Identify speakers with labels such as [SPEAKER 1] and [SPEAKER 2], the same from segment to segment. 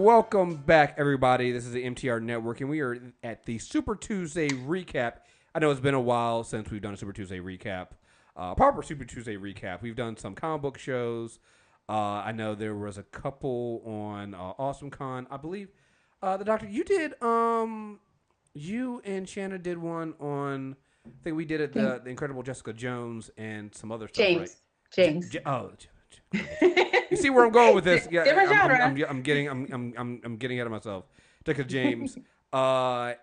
[SPEAKER 1] welcome back, everybody. This is the MTR Network, and we are at the Super Tuesday recap. I know it's been a while since we've done a Super Tuesday recap, proper Super Tuesday recap. We've done some comic book shows. I know there was a couple on Awesome Con. I believe the Doctor, you did. You and Shanna did one on. I think we did it. The Incredible Jessica Jones and some other stuff.
[SPEAKER 2] James.
[SPEAKER 1] Right?
[SPEAKER 2] James.
[SPEAKER 1] You see where I'm going with this? Yeah,
[SPEAKER 2] Different genre.
[SPEAKER 1] I'm getting ahead of myself. Jessica James, but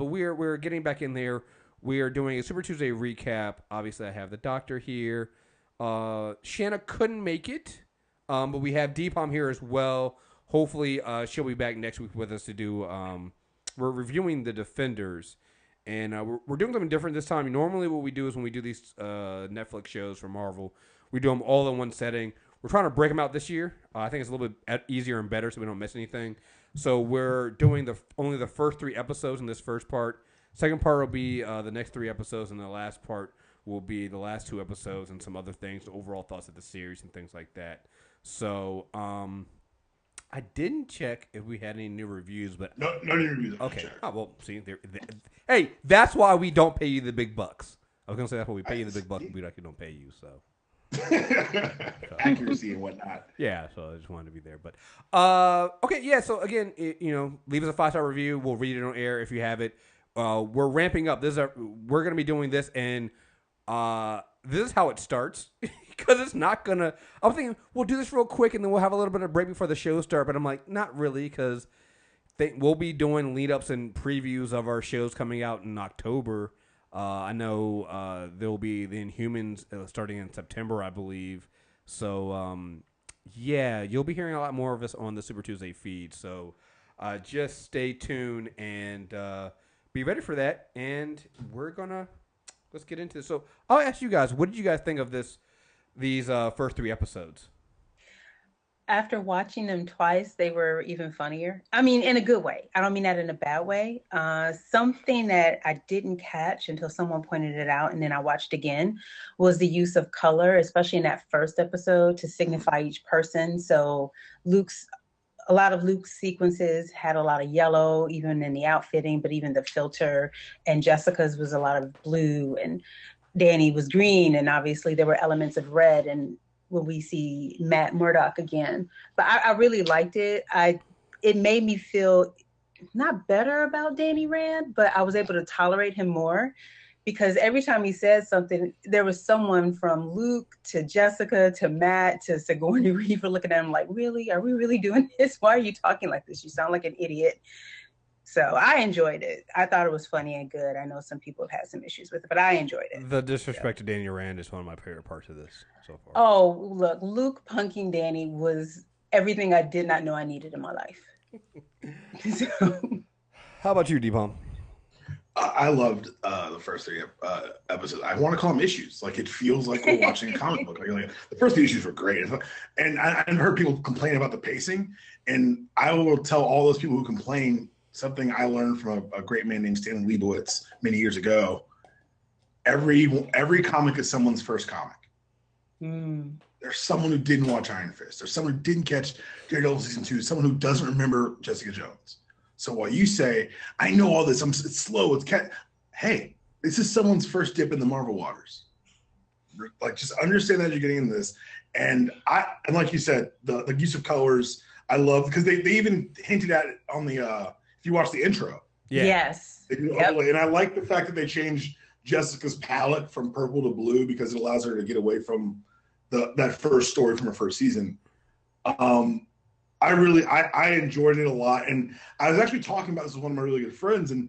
[SPEAKER 1] we're getting back in there. We are doing a Super Tuesday recap. Obviously, I have the Doctor here. Shanna couldn't make it, but we have Deepom here as well. Hopefully, she'll be back next week with us to do. We're reviewing the Defenders, and we're doing something different this time. Normally, what we do is when we do these Netflix shows for Marvel, we do them all in one setting. We're trying to break them out this year. I think it's a little bit easier and better so we don't miss anything. So we're doing only the first 3 episodes in this first part. Second part will be the next 3 episodes, and the last part will be the last 2 episodes and some other things, the overall thoughts of the series and things like that. So I didn't check if we had any new reviews, but
[SPEAKER 3] no new reviews.
[SPEAKER 1] Okay.
[SPEAKER 3] Sure.
[SPEAKER 1] Oh, well, see, hey, that's why we don't pay you the big bucks. I was gonna say that's why we pay you the big bucks, but we actually don't pay you. So.
[SPEAKER 3] Accuracy and whatnot.
[SPEAKER 1] Yeah, so I just wanted to be there. But okay, yeah. So again, leave us a 5-star review. We'll read it on air if you have it. We're ramping up. We're gonna be doing this, and this is how it starts because it's not gonna. I'm thinking we'll do this real quick, and then we'll have a little bit of break before the show start. But I'm like, not really, because we'll be doing lead ups and previews of our shows coming out in October. I know there will be the Inhumans starting in September, I believe. So, yeah, you'll be hearing a lot more of us on the Super Tuesday feed. So just stay tuned and be ready for that. And let's get into this. So I'll ask you guys, what did you guys think of these first 3 episodes?
[SPEAKER 2] After watching them twice, they were even funnier. I mean, in a good way. I don't mean that in a bad way. Something that I didn't catch until someone pointed it out, and then I watched again, was the use of color, especially in that first episode, to signify each person. So a lot of Luke's sequences had a lot of yellow, even in the outfitting, but even the filter. And Jessica's was a lot of blue, and Danny was green, and obviously there were elements of red and when we see Matt Murdock again. But I really liked it. It made me feel not better about Danny Rand, but I was able to tolerate him more because every time he said something, there was someone from Luke to Jessica to Matt to Sigourney Weaver looking at him like, really? Are we really doing this? Why are you talking like this? You sound like an idiot. So I enjoyed it. I thought it was funny and good. I know some people have had some issues with it, but I enjoyed it.
[SPEAKER 1] The disrespect to Danny Rand is one of my favorite parts of this so far.
[SPEAKER 2] Oh, look, Luke punking Danny was everything I did not know I needed in my life. So.
[SPEAKER 1] How about you, Deepom?
[SPEAKER 3] I loved the first 3 episodes. I want to call them issues. Like, it feels like we're watching a comic book. Like, the first 3 issues were great. And I've heard people complain about the pacing. And I will tell all those people who complain something I learned from a great man named Stanley Leibowitz many years ago. Every comic is someone's first comic. There's someone who didn't watch Iron Fist. There's someone who didn't catch Daredevil season 2. Someone who doesn't remember Jessica Jones. So while you say, I know all this, it's slow, hey, this is someone's first dip in the Marvel waters. Like, just understand that you're getting into this. And like you said, the use of colors, I love, because they even hinted at it on the if you watch the intro.
[SPEAKER 2] Yeah. Yes.
[SPEAKER 3] Yep. And I like the fact that they changed Jessica's palette from purple to blue because it allows her to get away from that first story from her first season. I enjoyed it a lot. And I was actually talking about this with one of my really good friends, and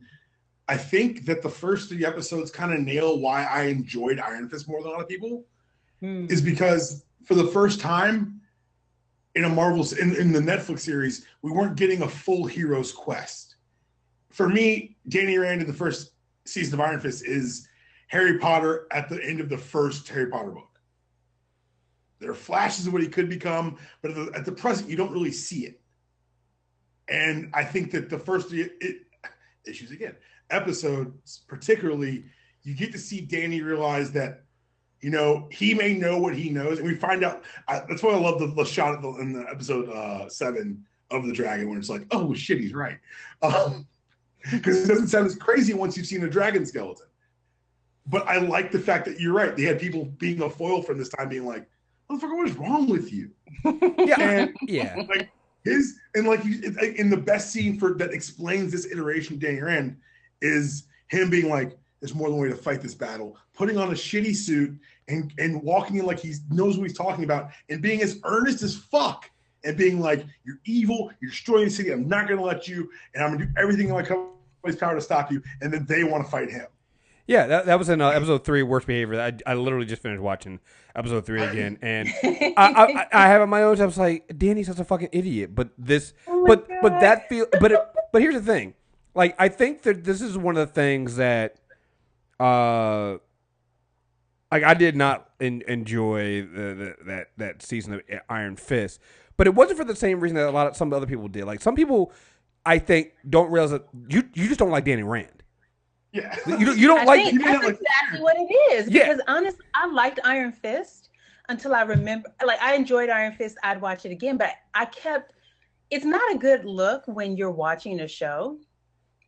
[SPEAKER 3] I think that the first 3 episodes kind of nail why I enjoyed Iron Fist more than a lot of people, is because for the first time in a Marvel, in the Netflix series, we weren't getting a full hero's quest. For me, Danny Rand in the first season of Iron Fist is Harry Potter at the end of the first Harry Potter book. There are flashes of what he could become, but at the present, you don't really see it. And I think that the first 3 episodes, particularly, you get to see Danny realize that, he may know what he knows. And we find out, that's why I love the shot in the episode 7 of the dragon, when it's like, oh shit, he's right, because it doesn't sound as crazy once you've seen a dragon skeleton. But I like the fact that you're right. They had people being a foil from this time, being like, "Motherfucker, what is wrong with you?"
[SPEAKER 1] Yeah,
[SPEAKER 3] And
[SPEAKER 1] yeah.
[SPEAKER 3] like in the best scene for that explains this iteration of Danny Rand is him being like, "There's more than one way to fight this battle." Putting on a shitty suit and walking in like he knows what he's talking about, and being as earnest as fuck, and being like, "You're evil. You're destroying the city. I'm not going to let you, and I'm going to do everything in my company's power to stop you." And then they want to fight him.
[SPEAKER 1] Yeah, that was in episode 3, Worst Behavior. I literally just finished watching episode 3 again, and I have in my notes. I was like, Danny's such a fucking idiot. But this, but here's the thing. Like, I think that this is one of the things that, like, I did not enjoy that season of Iron Fist, but it wasn't for the same reason that some other people did. Like, some people, I think, don't realize that you just don't like Danny Rand.
[SPEAKER 3] Yeah,
[SPEAKER 1] you don't like.
[SPEAKER 2] Think that's exactly what it is.
[SPEAKER 1] Yeah.
[SPEAKER 2] Because honestly, I liked Iron Fist until I remember. Like, I enjoyed Iron Fist. I'd watch it again, but it's not a good look when you're watching a show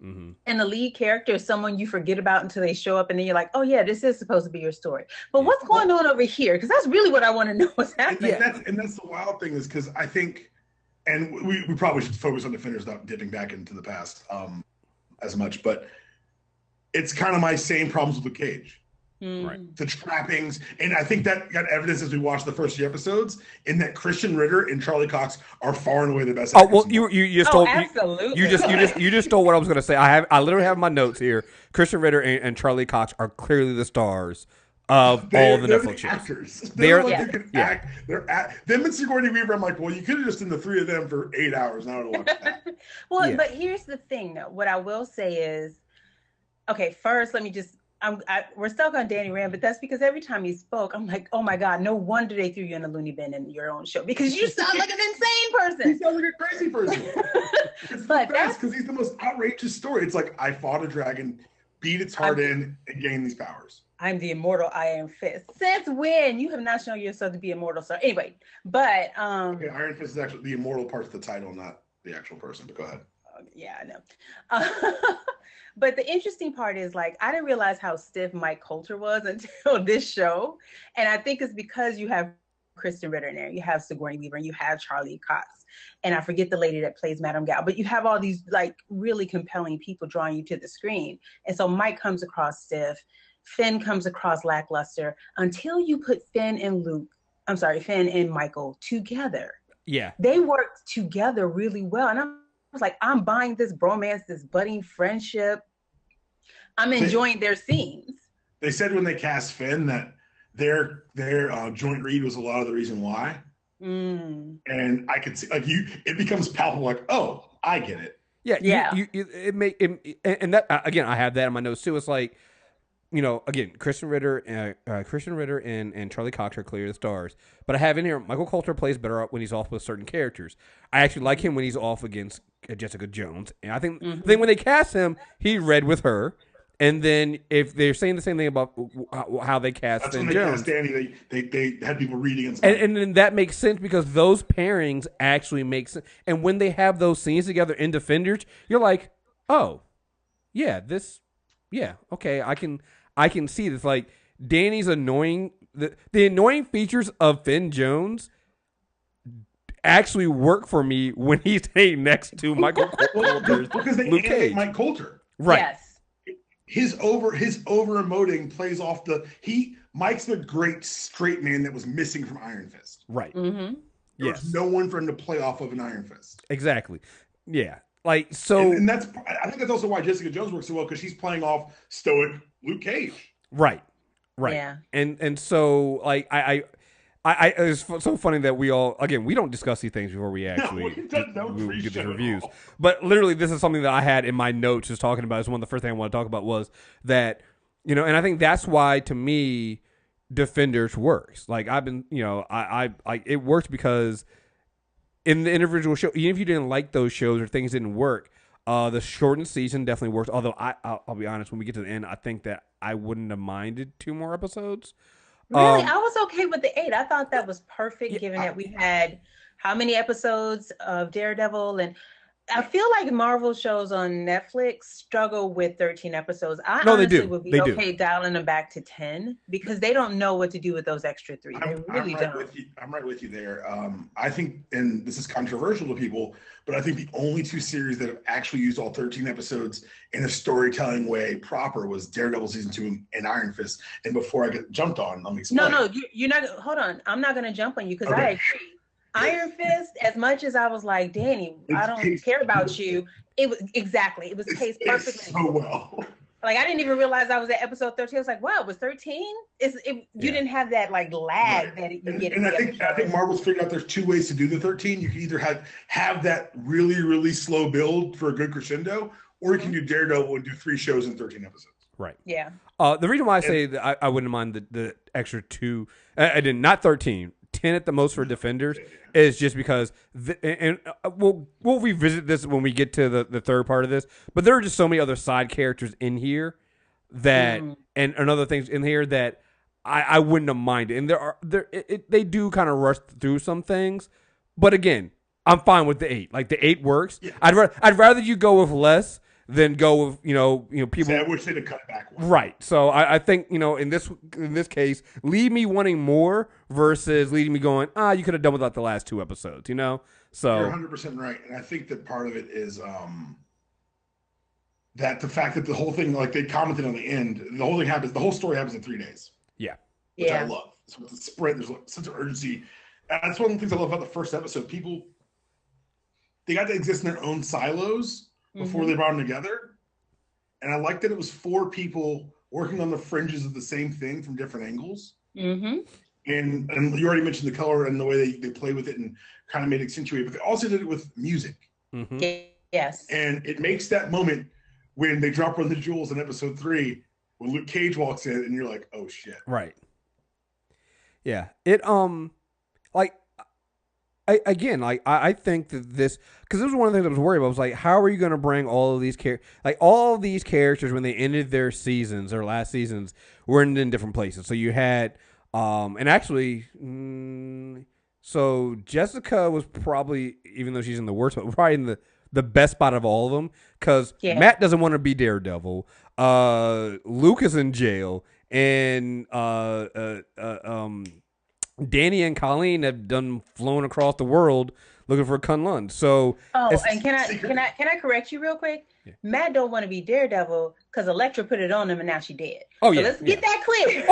[SPEAKER 2] and the lead character is someone you forget about until they show up, and then you're like, oh yeah, this is supposed to be your story. But what's going on over here? Because that's really what I want to know what's happening.
[SPEAKER 3] And that's the wild thing, is because I think, and we probably should focus on Defenders, not dipping back into the past as much, but it's kind of my same problems with Luke Cage.
[SPEAKER 1] Right.
[SPEAKER 3] The trappings. And I think that got evidence as we watched the first few episodes, in that Krysten Ritter and Charlie Cox are far and away the best.
[SPEAKER 1] Oh, well, you just stole,
[SPEAKER 2] absolutely.
[SPEAKER 1] you just stole what I was going to say. I literally have my notes here. Krysten Ritter and Charlie Cox are clearly the stars of all the Netflix shows.
[SPEAKER 3] Actors.
[SPEAKER 1] They're
[SPEAKER 3] act. Them and Sigourney Weaver. I'm like, well, you could have just done the three of them for 8 hours. Now I would watch that.
[SPEAKER 2] Well, but here's the thing, though. What I will say is, okay, first, let me just, we're stuck on Danny Rand, but that's because every time he spoke, I'm like, oh my God, no wonder they threw you in a loony bin in your own show, because you sound like an insane person.
[SPEAKER 3] He sounds like a crazy person. It's but the best, because he's the most outrageous story. It's like, I fought a dragon, beat its heart in, and gained these powers.
[SPEAKER 2] I'm the immortal Iron Fist. Since when? You have not shown yourself to be immortal, sir. Anyway, but...
[SPEAKER 3] okay, Iron Fist is actually the immortal part of the title, not the actual person, but go ahead.
[SPEAKER 2] Yeah, I know. But the interesting part is, like, I didn't realize how stiff Mike Colter was until this show. And I think it's because you have Krysten Ritter in there, you have Sigourney Weaver, and you have Charlie Cox. And I forget the lady that plays Madame Gal, but you have all these, like, really compelling people drawing you to the screen. And so Mike comes across stiff. Finn comes across lackluster until you put Finn and Michael together.
[SPEAKER 1] Yeah.
[SPEAKER 2] They worked together really well. And I was like, I'm buying this bromance, this budding friendship. I'm enjoying their scenes.
[SPEAKER 3] They said when they cast Finn that their joint read was a lot of the reason why. And I could see, like, it becomes palpable, like, oh, I get it.
[SPEAKER 1] Yeah. And that, again, I have that in my notes too. It's like, you know, again, Krysten Ritter and Charlie Cox are clearly the stars. But I have in here, Michael Colter plays better when he's off with certain characters. I actually like him when he's off against Jessica Jones. And I think when they cast him, he read with her. And then if they're saying the same thing about how they cast
[SPEAKER 3] That's
[SPEAKER 1] Finn
[SPEAKER 3] when they
[SPEAKER 1] Jones,
[SPEAKER 3] cast Danny, they had people reading
[SPEAKER 1] and then that makes sense because those pairings actually make sense. And when they have those scenes together in Defenders, you're like, oh, yeah, okay, I can see this. Like, Danny's annoying, the annoying features of Finn Jones actually work for me when he's staying next to Michael Colter's
[SPEAKER 3] because they
[SPEAKER 1] Luke Cage.
[SPEAKER 3] Mike Colter,
[SPEAKER 1] right?
[SPEAKER 2] Yes.
[SPEAKER 3] His over emoting plays off Mike's the great straight man that was missing from Iron Fist.
[SPEAKER 1] Right.
[SPEAKER 3] There's no one for him to play off of an Iron Fist.
[SPEAKER 1] Exactly. Yeah. Like, so,
[SPEAKER 3] and I think that's also why Jessica Jones works so well, because she's playing off stoic Luke Cage.
[SPEAKER 1] Right.
[SPEAKER 2] Yeah.
[SPEAKER 1] And so, like, it's so funny that we don't discuss these things before we actually we get these reviews. But literally, this is something that I had in my notes just talking about. It's one of the first things I want to talk about was that, you know, and I think that's why, to me, Defenders works. Like, I've been, you know, it works because in the individual show, even if you didn't like those shows or things didn't work, the shortened season definitely works. Although I'll be honest, when we get to the end, I think that I wouldn't have minded 2 more episodes.
[SPEAKER 2] Really? I was okay with the 8. I thought that was perfect, given that we had how many episodes of Daredevil, and I feel like Marvel shows on Netflix struggle with 13 episodes. I
[SPEAKER 1] No, they
[SPEAKER 2] honestly
[SPEAKER 1] do.
[SPEAKER 2] would be
[SPEAKER 1] They do.
[SPEAKER 2] okay dialing them back to 10 because they don't know what to do with those extra 3. They really
[SPEAKER 3] I'm right
[SPEAKER 2] don't.
[SPEAKER 3] with you. I'm right with you there. I think, and this is controversial to people, but I think the only 2 series that have actually used all 13 episodes in a storytelling way proper was Daredevil season 2 and Iron Fist. And before I get jumped on, let me explain.
[SPEAKER 2] No, you're not. Hold on. I'm not going to jump on you because
[SPEAKER 3] Okay.
[SPEAKER 2] I agree. Iron Fist, as much as I was like, Danny, I don't care about you. It was paced perfectly.
[SPEAKER 3] So well.
[SPEAKER 2] Like I didn't even realize I was at episode 13. I was like, wow, it was 13? You didn't have that like lag that you get.
[SPEAKER 3] And I think Marvel's figured out there's 2 ways to do the 13. You can either have that really, really slow build for a good crescendo, or you can do Daredevil and do 3 shows in 13 episodes.
[SPEAKER 1] Right.
[SPEAKER 2] Yeah.
[SPEAKER 1] The reason why I say that I wouldn't mind the extra 2, I did not 13, 10 at the most for Defenders, is just because, we'll revisit this when we get to the third part of this, but there are just so many other side characters in here that, and other things in here that I wouldn't have minded. And they do kind of rush through some things, but again, I'm fine with the 8. Like the 8 works. Yeah. I'd rather you go with less than go with people.
[SPEAKER 3] See, I wish they'd have cut back one.
[SPEAKER 1] Right. So I think in this case, leave me wanting more versus leaving me going, you could have done without the last 2 episodes. So
[SPEAKER 3] you're 100% right, and I think that part of it is that the fact that the whole thing, like they commented on the end, the whole story happens in 3 days.
[SPEAKER 1] Yeah.
[SPEAKER 3] Which I love. So with the sprint, there's a sense of urgency. And that's one of the things I love about the first episode. People, they got to exist in their own silos before they brought them together. And I like that it was 4 people working on the fringes of the same thing from different angles. Mm-hmm. And you already mentioned the color and the way they play with it and kind of made it accentuate, but they also did it with music.
[SPEAKER 2] Mm-hmm. Yes.
[SPEAKER 3] And it makes that moment when they drop Run the Jewels in episode 3, when Luke Cage walks in and you're like, oh shit.
[SPEAKER 1] Right. Yeah. It, I think that this, because this was one of the things I was worried about. I was like, how are you going to bring all of these characters when they ended their seasons, their last seasons, were in different places. So you had, and actually, so Jessica was probably, even though she's in the worst, probably in the best spot of all of them, because Matt doesn't want to be Daredevil. Luke is in jail, and Danny and Colleen have flown across the world looking for Kunlun. So,
[SPEAKER 2] and can I correct you real quick? Yeah. Matt don't want to be Daredevil because Elektra put it on him and now she dead.
[SPEAKER 1] Oh,
[SPEAKER 2] so
[SPEAKER 1] yeah.
[SPEAKER 2] Let's get that clear.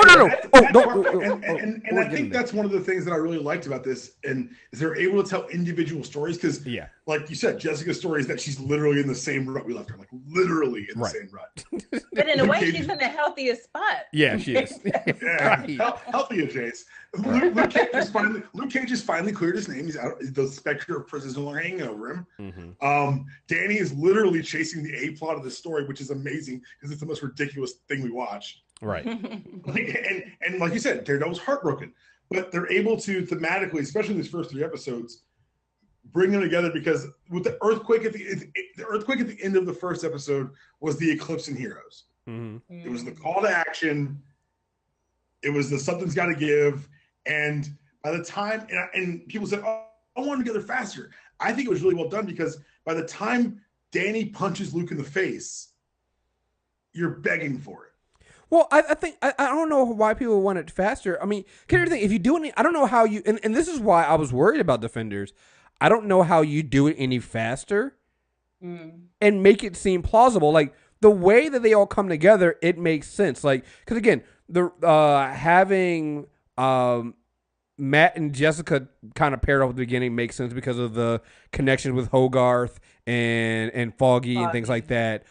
[SPEAKER 3] And I think that's one of the things that I really liked about this, and is they're able to tell individual stories because, like you said, Jessica's story is that she's literally in the same rut we left her, like literally in the same rut.
[SPEAKER 2] But in a way, she's in the healthiest spot.
[SPEAKER 1] Yeah, she is.
[SPEAKER 3] Healthy as Jace. Luke Cage has finally cleared his name. He's out. The specter of prison is no longer hanging over him. Mm-hmm. Danny is literally chasing the A plot of the story, which is amazing because it's the most ridiculous thing we watched.
[SPEAKER 1] Right.
[SPEAKER 3] and like you said, Daredevil's heartbroken, but they're able to thematically, especially in these first 3 episodes, bring them together because with the earthquake at the end of the first episode was the eclipse in heroes. Mm-hmm. It was the call to action. It was the something's got to give. And by the time, and people said, oh, I want them together faster. I think it was really well done because by the time Danny punches Luke in the face, you're begging for it.
[SPEAKER 1] Well, I think I don't know why people want it faster. I mean, if you do any, I don't know how you, and this is why I was worried about Defenders. I don't know how you do it any faster and make it seem plausible. Like the way that they all come together, it makes sense. Like, because again, the having Matt and Jessica kind of paired up at the beginning makes sense because of the connections with Hogarth and Foggy and things like that.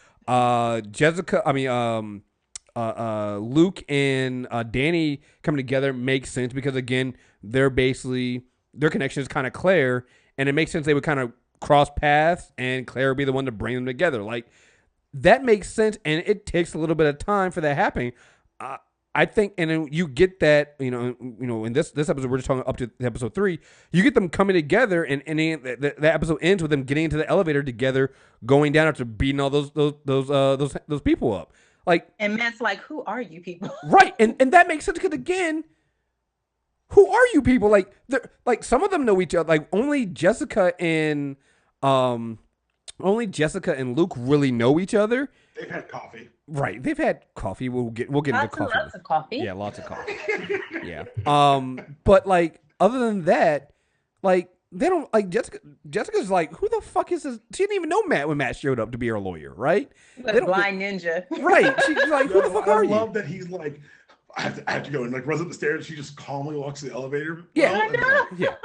[SPEAKER 1] Luke and Danny coming together makes sense because again, their connection is kind of Claire, and it makes sense they would kind of cross paths and Claire would be the one to bring them together. Like that makes sense, and it takes a little bit of time for that happening. I think, and then you get that, in this episode, we're just talking up to episode 3, you get them coming together, and the episode ends with them getting into the elevator together, going down after beating all those people up. Like,
[SPEAKER 2] and Matt's like, who are you people?
[SPEAKER 1] Right, and that makes sense because again, who are you people? Like, like some of them know each other. Like only Jessica and Luke really know each other.
[SPEAKER 3] They've had coffee.
[SPEAKER 1] Right. They've had coffee. We'll get into coffee.
[SPEAKER 2] Lots of coffee.
[SPEAKER 1] Yeah, lots of coffee. Yeah. But like other than that, like they don't like Jessica. Jessica's like, who the fuck is this? She didn't even know Matt when Matt showed up to be her lawyer, right?
[SPEAKER 2] Like blind ninja.
[SPEAKER 1] Right. She's like, who the fuck are you?
[SPEAKER 3] I love that he's like, I have to go, and like runs up the stairs. She just calmly walks to the elevator.
[SPEAKER 1] Yeah.
[SPEAKER 2] I know.
[SPEAKER 1] Yeah.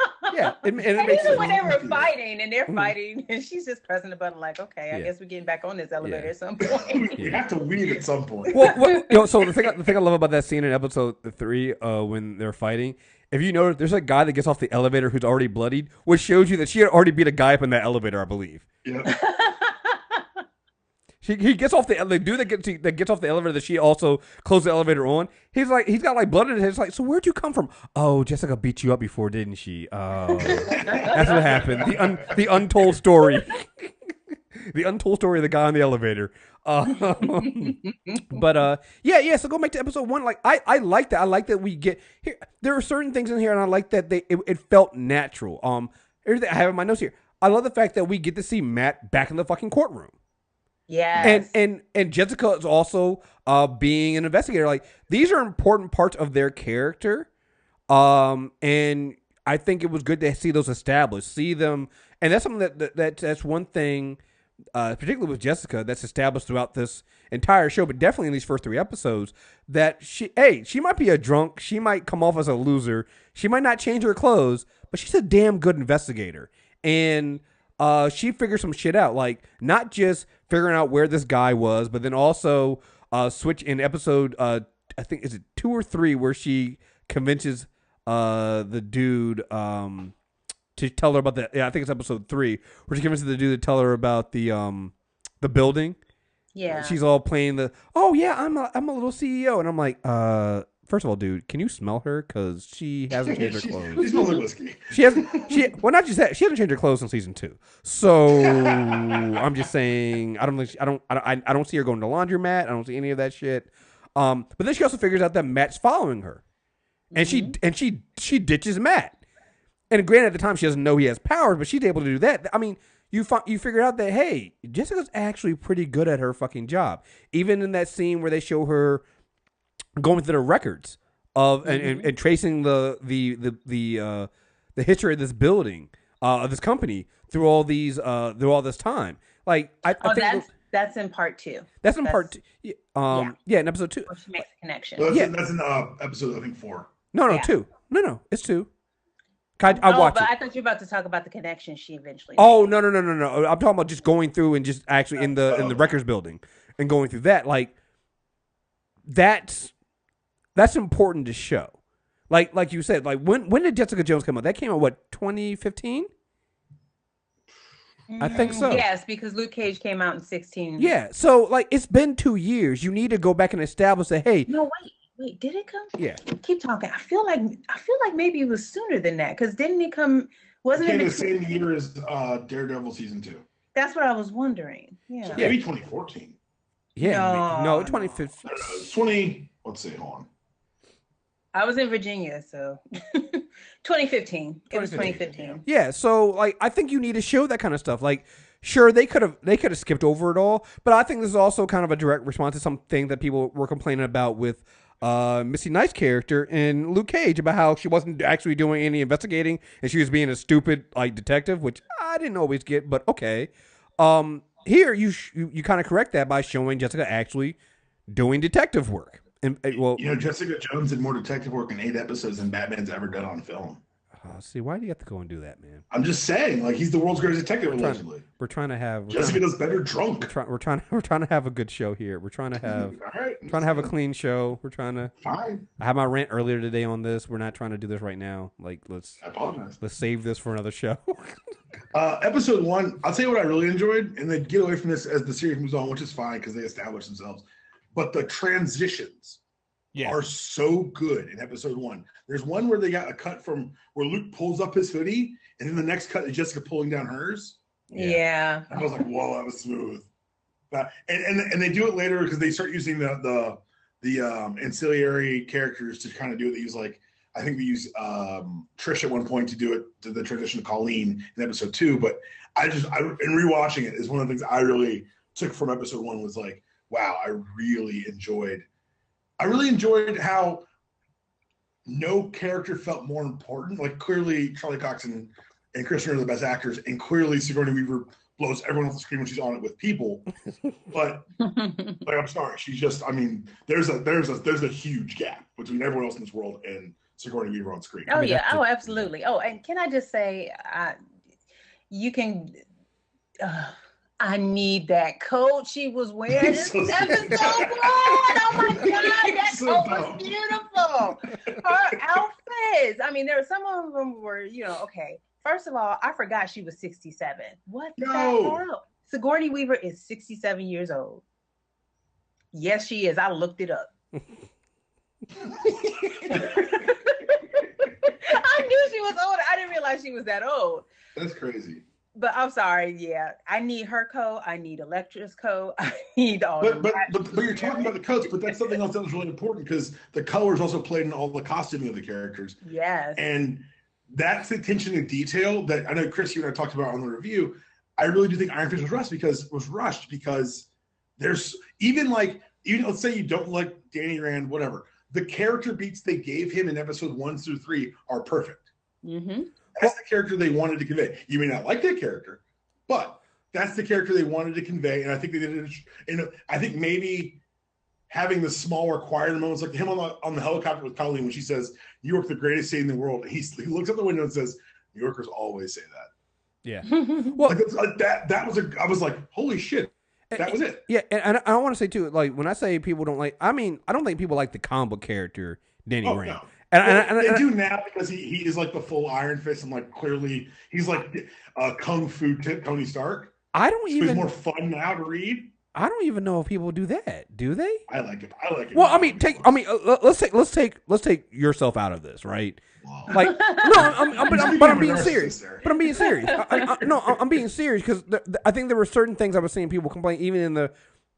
[SPEAKER 1] And it
[SPEAKER 2] And
[SPEAKER 1] makes
[SPEAKER 2] even
[SPEAKER 1] sense.
[SPEAKER 2] when they were fighting and they're fighting, and she's just pressing the button like, okay, I
[SPEAKER 1] Yeah.
[SPEAKER 2] guess we're getting back on this elevator
[SPEAKER 1] Yeah.
[SPEAKER 2] at some point.
[SPEAKER 3] You have to leave at some point.
[SPEAKER 1] Well, so the thing I love about that scene in episode 3, when they're fighting, if you notice, there's a guy that gets off the elevator who's already bloodied, which shows you that she had already beat a guy up in that elevator, I believe.
[SPEAKER 3] Yeah.
[SPEAKER 1] He gets off the dude that gets off the elevator that she also closed the elevator on. He's got like blood in his head. It's like, so where'd you come from? Oh, Jessica beat you up before, didn't she? Oh, that's what happened. The untold story. The untold story of the guy in the elevator. But yeah. So go back to episode 1. Like I like that. I like that we get here. There are certain things in here, and I like that it felt natural. Everything I have in my notes here. I love the fact that we get to see Matt back in the fucking courtroom.
[SPEAKER 2] Yes.
[SPEAKER 1] And Jessica is also being an investigator. Like these are important parts of their character. And I think it was good to see those established, see them, and that's something that's one thing, particularly with Jessica, that's established throughout this entire show, but definitely in these first 3 episodes, that she might be a drunk, she might come off as a loser, she might not change her clothes, but she's a damn good investigator. And she figured some shit out, like not just figuring out where this guy was, but then also switch in episode I think is it 2 or 3 where she convinces the dude to tell her about I think it's episode 3 where she convinces the dude to tell her about the building.
[SPEAKER 2] Yeah.
[SPEAKER 1] She's all playing I'm a little CEO, and I'm like, first of all, dude, can you smell her? Because she hasn't changed her clothes.
[SPEAKER 3] She smells like whiskey.
[SPEAKER 1] Well, not just that. She hasn't changed her clothes in season 2. So I'm just saying, I don't see her going to laundromat. I don't see any of that shit. But then she also figures out that Matt's following her, and she ditches Matt. And granted, at the time she doesn't know he has powers, but she's able to do that. I mean, you figure out that hey, Jessica's actually pretty good at her fucking job. Even in that scene where they show her going through the records of and tracing the history of this building, of this company through all this time. Like I think
[SPEAKER 2] that's in part 2.
[SPEAKER 1] That's in part 2. Yeah, in episode 2.
[SPEAKER 2] Where she makes a connection.
[SPEAKER 3] Well, that's in episode I think 4.
[SPEAKER 1] No, 2. No, it's 2. I watch it.
[SPEAKER 2] I thought you were about to talk about the connection she eventually
[SPEAKER 1] Oh,
[SPEAKER 2] made.
[SPEAKER 1] no. I'm talking about just going through and just actually in the records building and going through that. Like that's important to show. Like you said, like when did Jessica Jones come out? That came out what, 2015? I think so.
[SPEAKER 2] Yes, because Luke Cage came out in 16.
[SPEAKER 1] Yeah. So like it's been 2 years. You need to go back and establish that hey.
[SPEAKER 2] No, wait, did it come?
[SPEAKER 1] Yeah.
[SPEAKER 2] Keep talking. I feel like maybe it was sooner than that. Because didn't it come? Wasn't it
[SPEAKER 3] the same year as Daredevil season 2?
[SPEAKER 2] That's what I was wondering. Yeah.
[SPEAKER 3] So maybe 2014.
[SPEAKER 1] Yeah. No, 2015.
[SPEAKER 3] 20. Let's see. Hold on.
[SPEAKER 2] I was in Virginia, so 2015. It was 2015.
[SPEAKER 1] Yeah, so like I think you need to show that kind of stuff. Like, sure, they could have skipped over it all, but I think this is also kind of a direct response to something that people were complaining about with Misty Knight's character in Luke Cage, about how she wasn't actually doing any investigating and she was being a stupid like detective, which I didn't always get, but okay. Here you kind of correct that by showing Jessica actually doing detective work. And well,
[SPEAKER 3] Jessica Jones did more detective work in 8 episodes than Batman's ever done on film.
[SPEAKER 1] See, why do you have to go and do that, man?
[SPEAKER 3] I'm just saying, like he's the world's greatest detective allegedly.
[SPEAKER 1] We're trying to have
[SPEAKER 3] Jessica does better drunk.
[SPEAKER 1] We're trying to have a good show here. We're trying to have have a clean show. We're trying to.
[SPEAKER 3] Fine.
[SPEAKER 1] I had my rant earlier today on this. We're not trying to do this right now. Like let's save this for another show.
[SPEAKER 3] Episode 1, I'll tell you what I really enjoyed, and then get away from this as the series moves on, which is fine because they establish themselves. But the transitions are so good in episode 1. There's one where they got a cut from where Luke pulls up his hoodie, and then the next cut is Jessica pulling down hers.
[SPEAKER 2] Yeah.
[SPEAKER 3] I was like, whoa, that was smooth. And they do it later because they start using the ancillary characters to kind of do it. They use like I think we used Trish at one point to do it to the transition to Colleen in episode 2. But in rewatching it is one of the things I really took from episode 1 was like, wow, I really enjoyed how no character felt more important. Like clearly Charlie Cox and Krysten are the best actors, and clearly Sigourney Weaver blows everyone off the screen when she's on it with people. But like, I'm sorry, she's just. I mean, there's a huge gap between everyone else in this world and Sigourney Weaver on screen.
[SPEAKER 2] Oh,
[SPEAKER 3] I mean,
[SPEAKER 2] yeah. Oh, absolutely. Oh, and can I just say, you can. I need that coat she was wearing. This episode one. Oh my God, that coat was beautiful. Her outfits. I mean, some of them were, okay. First of all, I forgot she was 67. What the hell? Sigourney Weaver is 67 years old. Yes, she is. I looked it up. I knew she was old. I didn't realize she was that old.
[SPEAKER 3] That's crazy.
[SPEAKER 2] But I'm sorry, yeah. I need her coat. I need Electra's coat. I need all
[SPEAKER 3] but you're talking about the coats, but that's something else that was really important because the colors also played in all the costuming of the characters.
[SPEAKER 2] Yes.
[SPEAKER 3] And that's the attention to detail that I know Chris, you and I talked about on the review. I really do think Iron Fist was rushed because there's even let's say you don't like Danny Rand, whatever. The character beats they gave him in episode 1 through 3 are perfect.
[SPEAKER 2] Mm-hmm.
[SPEAKER 3] That's the character they wanted to convey. You may not like that character, but that's the character they wanted to convey. And I think they did it. And I think maybe having the smaller, quieter moments, like him on the helicopter with Colleen when she says, "New York, the greatest city in the world." And he looks out the window and says, "New Yorkers always say that."
[SPEAKER 1] Yeah.
[SPEAKER 3] Well, that was I was like, holy shit. That was it.
[SPEAKER 1] Yeah, and I want to say too, like when I say people don't like, I mean, I don't think people like the comic book character Danny Rand.
[SPEAKER 3] No. And they do now because he is like the full Iron Fist and like clearly he's like Kung Fu Tony Stark. He's more fun now to read.
[SPEAKER 1] I don't even know if people do that. Do they?
[SPEAKER 3] I like it.
[SPEAKER 1] Well, let's take yourself out of this, right? Whoa. Like, no, I'm being serious. But I'm being serious. I'm being serious because I think there were certain things I was seeing people complain, even in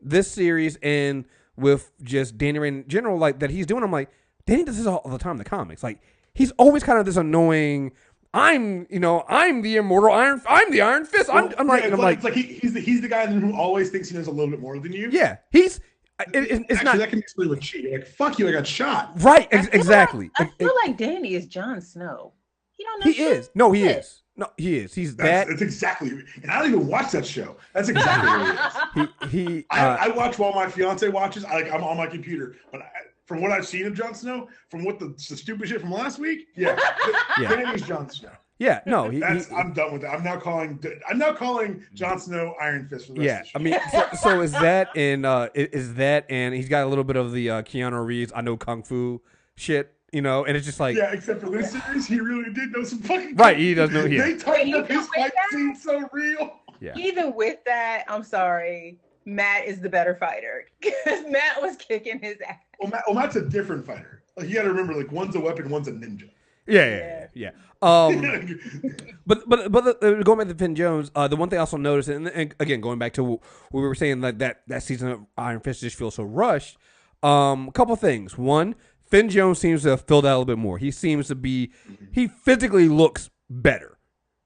[SPEAKER 1] this series and with just Danny Rand in general, like that he's doing. I'm like, Danny does this all the time in the comics. Like, he's always kind of this annoying. I'm the immortal Iron. I'm the Iron Fist.
[SPEAKER 3] He's the guy who always thinks he knows a little bit more than you.
[SPEAKER 1] Yeah, it's
[SPEAKER 3] actually, not that can be explained with cheating. Like, fuck you, I got shot.
[SPEAKER 1] Right, exactly.
[SPEAKER 2] I feel like Danny is Jon Snow. He don't know.
[SPEAKER 1] He is. No, he is. No, he is.
[SPEAKER 3] That's exactly. And I don't even watch that show. That's exactly what he is. I watch while my fiance watches. I'm on my computer, but from what I've seen of Jon Snow, from what the stupid shit from last week, Danny's Jon Snow.
[SPEAKER 1] Yeah, no,
[SPEAKER 3] I'm done with that. I'm now calling Jon Snow Iron Fist for the rest of the
[SPEAKER 1] show. I mean, so is that and he's got a little bit of the Keanu Reeves I know Kung Fu shit, and it's just like
[SPEAKER 3] except for this series, he really did know some fucking
[SPEAKER 1] right. He does know.
[SPEAKER 3] They tightened up his fight scene so real.
[SPEAKER 1] Yeah.
[SPEAKER 2] Even with that, I'm sorry, Matt is the better fighter because Matt was kicking his ass.
[SPEAKER 3] Well, Matt's a different fighter. Like you got to remember, like one's a weapon, one's a ninja.
[SPEAKER 1] Yeah. But going back to Finn Jones, the one thing I also noticed, and again going back to what we were saying, like that season of Iron Fist just feels so rushed. A couple things. One, Finn Jones seems to have filled out a little bit more. He seems to be, he physically looks better.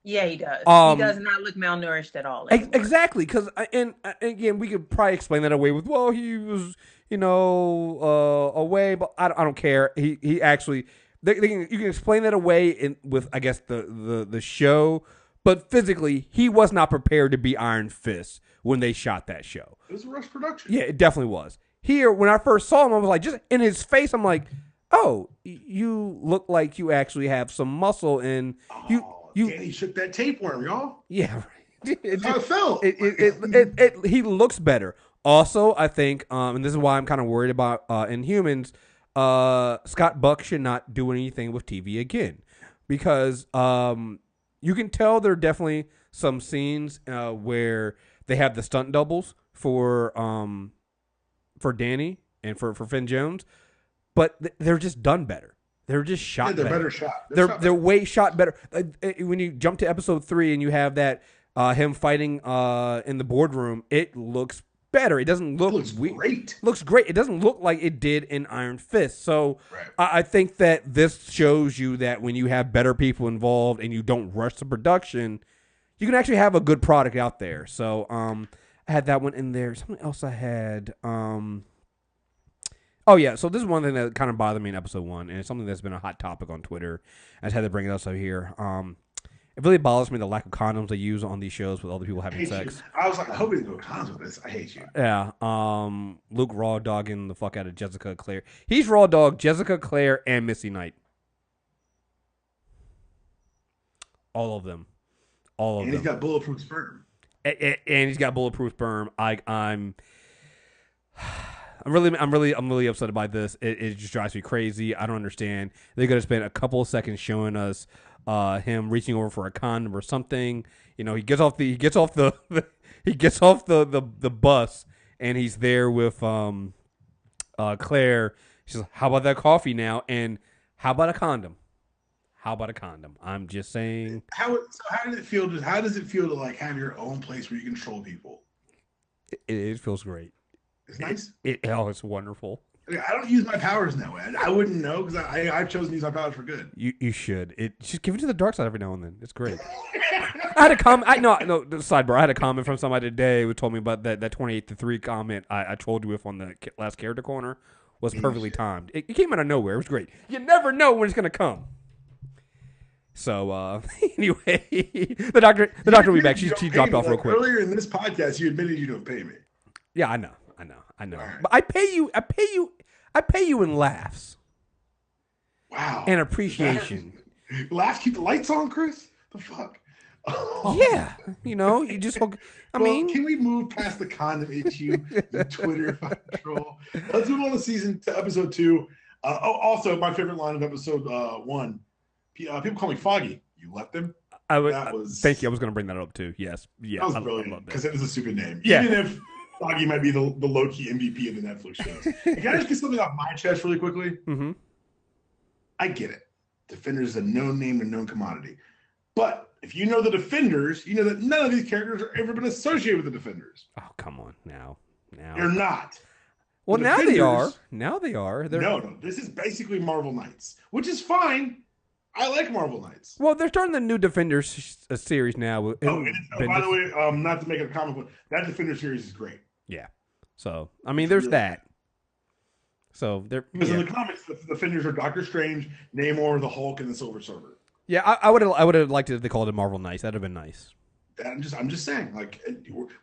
[SPEAKER 2] Yeah, he does. He does not look malnourished at all.
[SPEAKER 1] Exactly, because and again, we could probably explain that away with, well, he was, away, but I don't care. He actually, you can explain that away with, I guess, the show, but physically, he was not prepared to be Iron Fist when they shot that show.
[SPEAKER 3] It was a rush production.
[SPEAKER 1] Yeah, it definitely was. Here, when I first saw him, I was like, just in his face, I'm like, oh, you look like you actually have some muscle, and
[SPEAKER 3] Danny shook that tapeworm, y'all.
[SPEAKER 1] Yeah, right.
[SPEAKER 3] That's how it felt.
[SPEAKER 1] He looks better. Also, I think, and this is why I'm kind of worried about Inhumans, Scott Buck should not do anything with TV again, because you can tell there are definitely some scenes where they have the stunt doubles for Danny and for Finn Jones, but they're just done better. They're just shot better.
[SPEAKER 3] Better shot.
[SPEAKER 1] They're way shot better. When you jump to episode 3 and you have that him fighting in the boardroom, it looks better. It doesn't look
[SPEAKER 3] great.
[SPEAKER 1] Looks great. It doesn't look like it did in Iron Fist. So
[SPEAKER 3] Right.
[SPEAKER 1] I think that this shows you that when you have better people involved and you don't rush the production, you can actually have a good product out there. So I had that one in there. Something else I had. Oh, yeah. So this is one thing that kind of bothered me in episode 1, and it's something that's been a hot topic on Twitter. I just had to bring it up here. It really bothers me the lack of condoms they use on these shows with other people having sex.
[SPEAKER 3] I was like, I hope he didn't go condoms with this. I hate you.
[SPEAKER 1] Yeah. Luke raw dogging the fuck out of Jessica Claire. He's raw dog Jessica Claire and Misty Knight. All of them.
[SPEAKER 3] And he's got bulletproof sperm.
[SPEAKER 1] And he's got bulletproof sperm. I'm really upset about this. It just drives me crazy. I don't understand. They're gonna spend a couple of seconds showing us him reaching over for a condom or something. You know, he gets off the bus and he's there with Claire. She's like, "How about that coffee now?" And how about a condom? How about a condom? I'm just saying.
[SPEAKER 3] How does it feel? How does it feel to like have your own place where you control people?
[SPEAKER 1] It feels great.
[SPEAKER 3] It's nice.
[SPEAKER 1] It's wonderful.
[SPEAKER 3] I don't use my powers in that way. I wouldn't know because I've chosen to use my powers for good.
[SPEAKER 1] You should. Just give it to the dark side every now and then. It's great. I had a comment. No, sidebar. I had a comment from somebody today who told me about that 28-3 comment I trolled you with on the last character corner was perfectly timed. It came out of nowhere. It was great. You never know when it's gonna come. So anyway, the doctor will be back. She dropped off real quick.
[SPEAKER 3] Earlier in this podcast, you admitted you don't pay me.
[SPEAKER 1] Yeah, I know. Right.
[SPEAKER 3] Right.
[SPEAKER 1] But I pay you in laughs.
[SPEAKER 3] Wow.
[SPEAKER 1] And appreciation.
[SPEAKER 3] Laughs keep the lights on, Chris? The fuck?
[SPEAKER 1] Yeah. You know, you just can
[SPEAKER 3] we move past the condom issue, the Twitter troll? Let's move on to episode 2. Also, my favorite line of episode 1. People call me Foggy. You let them?
[SPEAKER 1] Thank you. I was going to bring that up too. Yes. Yeah.
[SPEAKER 3] That was brilliant because it was a stupid name.
[SPEAKER 1] Yeah.
[SPEAKER 3] Even if Foggy might be the low-key MVP of the Netflix shows. Can I just get something off my chest really quickly?
[SPEAKER 1] Mm-hmm.
[SPEAKER 3] I get it. Defenders is a known name and known commodity. But if you know the Defenders, you know that none of these characters have ever been associated with the Defenders.
[SPEAKER 1] Oh, come on. Now.
[SPEAKER 3] They're not.
[SPEAKER 1] Well, now they are. Now they are.
[SPEAKER 3] No. This is basically Marvel Knights, which is fine. I like Marvel Knights.
[SPEAKER 1] Well, they're starting the new Defenders series now.
[SPEAKER 3] By the way, not to make it a comic book, that Defender series is great.
[SPEAKER 1] Yeah. So, there's that. So, they're...
[SPEAKER 3] Because in the comics, the Defenders are Doctor Strange, Namor, the Hulk, and the Silver Surfer.
[SPEAKER 1] Yeah, I would have liked it if they called it Marvel Knights. That'd have been nice.
[SPEAKER 3] I'm just saying, like,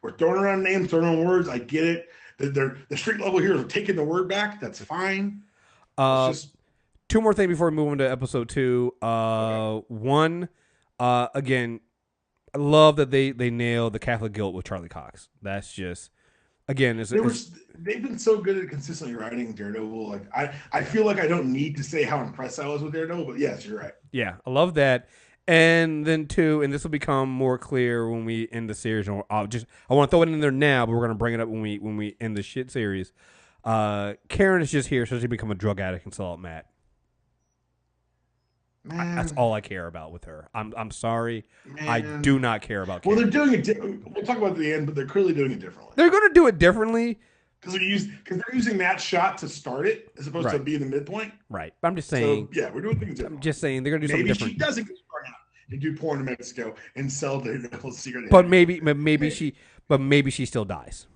[SPEAKER 3] we're throwing around names, throwing around words. I get it. The street level heroes are taking the word back. That's fine.
[SPEAKER 1] Two more things before we move on to episode 2.
[SPEAKER 3] Okay.
[SPEAKER 1] One, again, I love that they nailed the Catholic guilt with Charlie Cox. That's just, again,
[SPEAKER 3] they've been so good at consistently writing Daredevil. Like I feel like I don't need to say how impressed I was with Daredevil, but yes, you're right.
[SPEAKER 1] Yeah, I love that. And then 2, and this will become more clear when we end the series. I want to throw it in there now, but we're going to bring it up when we end the shit series. Karen is just here so she can become a drug addict and sell out Matt. That's all I care about with her. I'm sorry. Man. I do not care about Karen.
[SPEAKER 3] Well, they're doing it. We'll talk about it at the end, but they're clearly doing it differently.
[SPEAKER 1] They're going to do it differently.
[SPEAKER 3] Because they're using that shot to start it as opposed to be in the midpoint.
[SPEAKER 1] Right. But I'm just saying.
[SPEAKER 3] So, yeah, we're doing things different.
[SPEAKER 1] I'm just saying they're going to do something different.
[SPEAKER 3] Maybe she doesn't get started out and do porn in Mexico and sell the secret.
[SPEAKER 1] But maybe she still dies.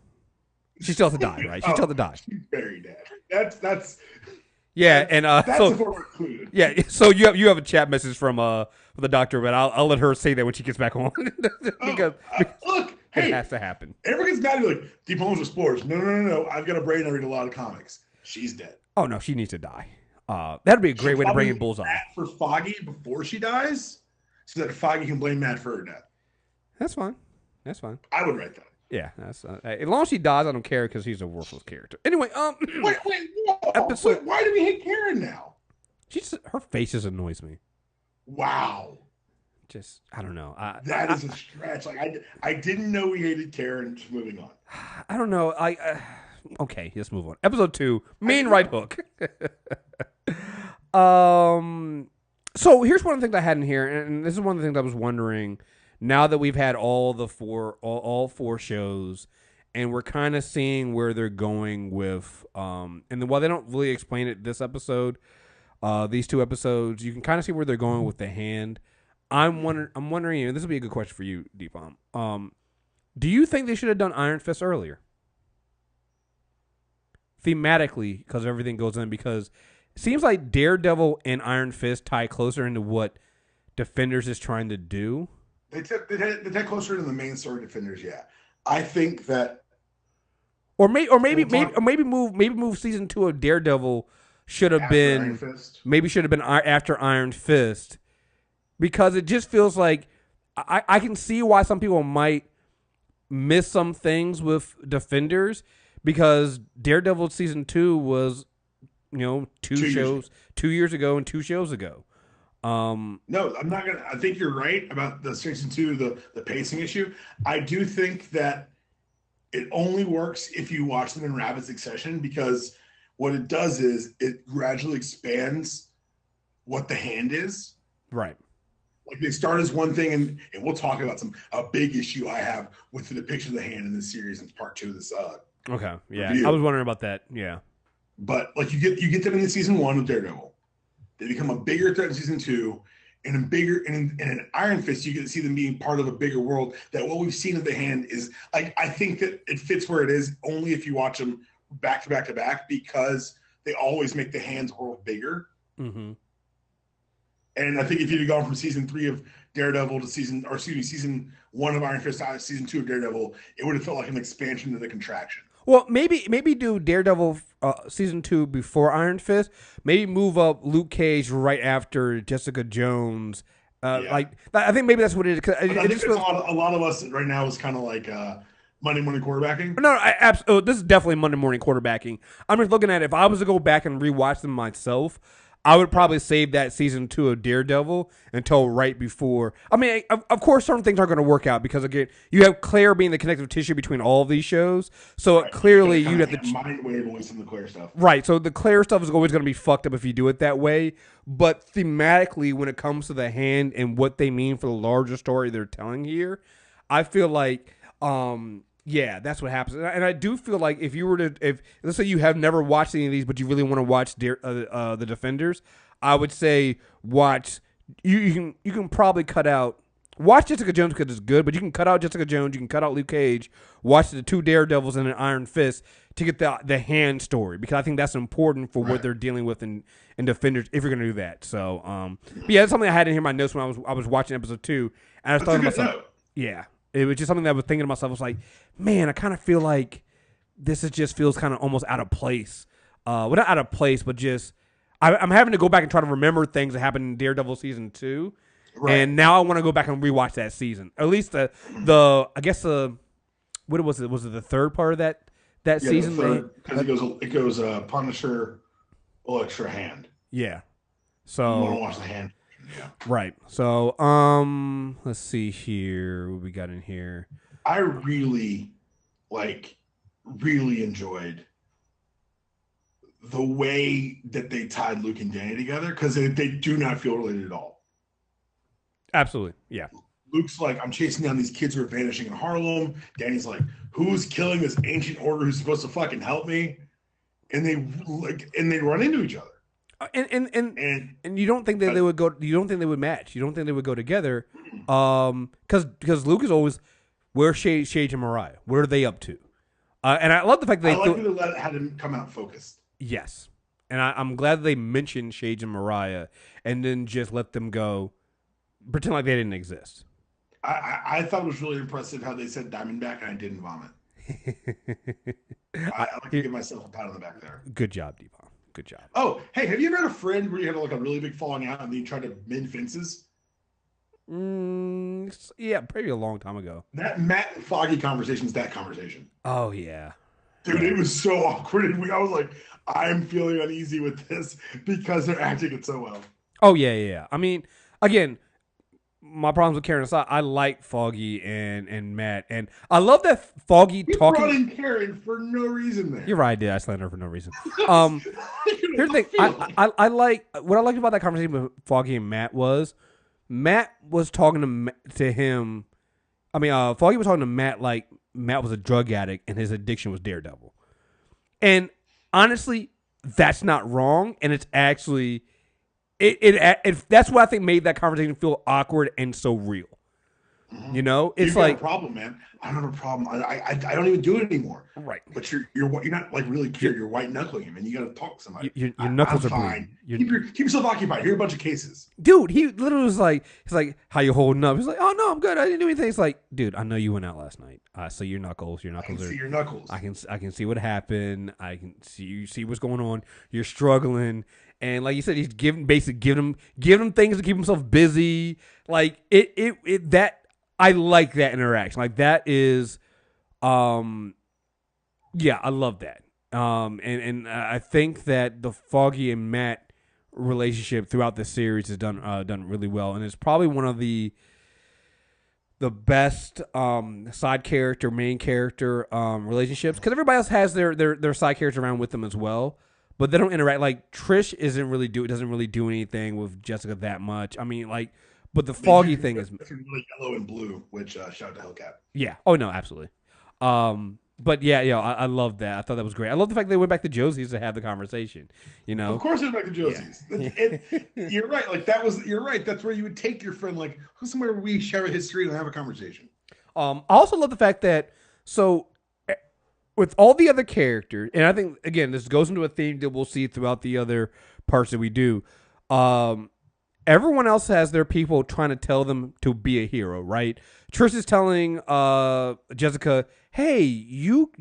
[SPEAKER 1] She still has to die, right? She still has to die.
[SPEAKER 3] She's very dead. That's.
[SPEAKER 1] Yeah, and
[SPEAKER 3] that's so included.
[SPEAKER 1] Yeah, so you have a chat message from the doctor, but I'll let her say that when she gets back on because
[SPEAKER 3] look, hey,
[SPEAKER 1] it has to happen.
[SPEAKER 3] Everyone gets mad at me like deep homes with sports. No. I've got a brain. I read a lot of comics. She's dead.
[SPEAKER 1] Oh no, she needs to die. That'd be a great way to bring in Bullseye
[SPEAKER 3] for Foggy before she dies, so that Foggy can blame Matt for her death.
[SPEAKER 1] That's fine.
[SPEAKER 3] I would write that.
[SPEAKER 1] Yeah, that's as long as she dies, I don't care because he's a worthless character. Anyway,
[SPEAKER 3] wait, why do we hate Karen now?
[SPEAKER 1] Her face just annoys me.
[SPEAKER 3] Wow.
[SPEAKER 1] Just I don't know.
[SPEAKER 3] That is a stretch. Like I didn't know we hated Karen. Just moving on.
[SPEAKER 1] I don't know. Okay, let's move on. Episode 2, main right hook. So here's one of the things I had in here, and this is one of the things I was wondering. Now that we've had all 4 shows, and we're kind of seeing where they're going with. And then while they don't really explain it this episode, these 2 episodes, you can kind of see where they're going with the hand. I'm wondering, and this will be a good question for you, Deepam. Do you think they should have done Iron Fist earlier? Thematically, because everything goes in, because it seems like Daredevil and Iron Fist tie closer into what Defenders is trying to do.
[SPEAKER 3] They tie closer to the main story Defenders, yeah. I think that,
[SPEAKER 1] maybe move season 2 of Daredevil should have been after Iron Fist, because it just feels like I can see why some people might miss some things with Defenders, because Daredevil season 2 was 2 years ago and 2 shows ago.
[SPEAKER 3] No, I'm not gonna. I think you're right about the season 2, the pacing issue. I do think that it only works if you watch them in rapid succession, because what it does is it gradually expands what the hand is.
[SPEAKER 1] Right.
[SPEAKER 3] Like they start as one thing, and we'll talk about a big issue I have with the depiction of the hand in this series in part 2 of this.
[SPEAKER 1] Okay. Yeah,
[SPEAKER 3] review.
[SPEAKER 1] I was wondering about that. Yeah.
[SPEAKER 3] But like you get them in season 1 with Daredevil. They become a bigger threat in season 2, and in an Iron Fist, you get to see them being part of a bigger world. That what we've seen of the hand is like, I think that it fits where it is only if you watch them back to back to back, because they always make the hand's world bigger.
[SPEAKER 1] Mm-hmm.
[SPEAKER 3] And I think if you'd have gone from season 3 of Daredevil to season 1 of Iron Fist to season 2 of Daredevil, it would have felt like an expansion and a contraction.
[SPEAKER 1] Well, maybe do Daredevil season 2 before Iron Fist. Maybe move up Luke Cage right after Jessica Jones. Like I think maybe that's what it is.
[SPEAKER 3] I think a lot of us right now is kind of like Monday morning quarterbacking.
[SPEAKER 1] No, this is definitely Monday morning quarterbacking. I'm just looking at it. If I was to go back and rewatch them myself, I would probably save that season 2 of Daredevil until right before. I mean, of course, certain things aren't going to work out, because again, you have Claire being the connective tissue between all of these shows. So
[SPEAKER 3] right.
[SPEAKER 1] Clearly, you'd have to
[SPEAKER 3] mind wave away some of the Claire stuff.
[SPEAKER 1] Right. So the Claire stuff is always going to be fucked up if you do it that way. But thematically, when it comes to the hand and what they mean for the larger story they're telling here, I feel like. Yeah, that's what happens, and I do feel like if let's say you have never watched any of these, but you really want to watch the Defenders, I would say watch. You can probably cut out. Watch Jessica Jones because it's good, but you can cut out Jessica Jones. You can cut out Luke Cage. Watch the 2 Daredevils and an Iron Fist to get the hand story, because I think that's important for what they're dealing with in Defenders, if you're going to do that. So, but yeah, that's something I had in here in my notes when I was watching episode 2, and I was thought to myself, yeah. It was just something that I was thinking to myself. I was like, man, I kind of feel like this just feels kind of almost out of place. Well, not out of place, but just I'm having to go back and try to remember things that happened in Daredevil season 2, and now I want to go back and rewatch that season. At least what was it? Was it the third part of that season?
[SPEAKER 3] Because it goes Punisher, extra hand.
[SPEAKER 1] Yeah. So
[SPEAKER 3] you want to watch the hand. Yeah.
[SPEAKER 1] Right. So, let's see here. What we got in here?
[SPEAKER 3] I really enjoyed the way that they tied Luke and Danny together, because they do not feel related at all.
[SPEAKER 1] Absolutely. Yeah.
[SPEAKER 3] Luke's like, I'm chasing down these kids who are vanishing in Harlem. Danny's like, who's killing this ancient order who's supposed to fucking help me? And they run into each other.
[SPEAKER 1] And you don't think that they would go? You don't think they would match? You don't think they would go together? Because Luke is always, where's Sage and Mariah? Where are they up to? And I love the fact that
[SPEAKER 3] they had him come out focused.
[SPEAKER 1] Yes, and I'm glad that they mentioned Sage and Mariah, and then just let them go, pretend like they didn't exist.
[SPEAKER 3] I thought it was really impressive how they said Diamondback, and I didn't vomit. I like to give myself a pat on the back there.
[SPEAKER 1] Good job, Deepak. Good job.
[SPEAKER 3] Oh, hey, have you ever had a friend where you had like a really big falling out and then you tried to mend fences?
[SPEAKER 1] Yeah, probably a long time ago.
[SPEAKER 3] That Matt and Foggy conversation is that conversation.
[SPEAKER 1] Oh, yeah.
[SPEAKER 3] Dude, it was so awkward. I was like, I'm feeling uneasy with this because they're acting it so well.
[SPEAKER 1] Oh, yeah. I mean, again, my problems with Karen aside, I like Foggy and Matt, and I love that Foggy talking.
[SPEAKER 3] Brought in Karen for no reason there.
[SPEAKER 1] You're right, I did. I slandered her for no reason. Here's the thing. I like what I liked about that conversation with Foggy and Matt was Matt was talking to him. I mean, Foggy was talking to Matt like Matt was a drug addict and his addiction was Daredevil. And honestly, that's not wrong, and it's actually it that's what I think made that conversation feel awkward and so real. You know, it's like
[SPEAKER 3] a problem, man. I don't have a problem. I don't even do it anymore.
[SPEAKER 1] Right.
[SPEAKER 3] But you're not like really cured. You're white knuckling him, and you got to talk to somebody.
[SPEAKER 1] Your knuckles are
[SPEAKER 3] fine.
[SPEAKER 1] bleeding.
[SPEAKER 3] Keep yourself occupied. Here are a bunch of cases.
[SPEAKER 1] Dude, he literally was like, he's like, how you holding up? He's like, oh no, I'm good. I didn't do anything. It's like, dude, I know you went out last night. I see your knuckles. Your knuckles
[SPEAKER 3] I can see your knuckles.
[SPEAKER 1] I can see what happened. I can see what's going on. You're struggling. And like you said, he's giving him things to keep himself busy. Like that. I like that interaction. Like that is, yeah, I love that. And I think that the Foggy and Matt relationship throughout the series is done really well, and it's probably one of the best side character main character relationships, because everybody else has their side characters around with them as well, but they don't interact. Like Trish doesn't really do anything with Jessica that much. I mean, like. But the Foggy thing is
[SPEAKER 3] really yellow and blue, which shout out to Hellcat.
[SPEAKER 1] Yeah. Oh no, absolutely. But yeah, I love that. I thought that was great. I love the fact they went back to Josie's to have the conversation. You know,
[SPEAKER 3] of course they went back to Josie's. Yeah. You're right. Like you're right. That's where you would take your friend. Like who's somewhere where we share a history and have a conversation.
[SPEAKER 1] I also love the fact that with all the other characters, and I think again this goes into a theme that we'll see throughout the other parts that we do. Everyone else has their people trying to tell them to be a hero, right? Trish is telling Jessica, "Hey, you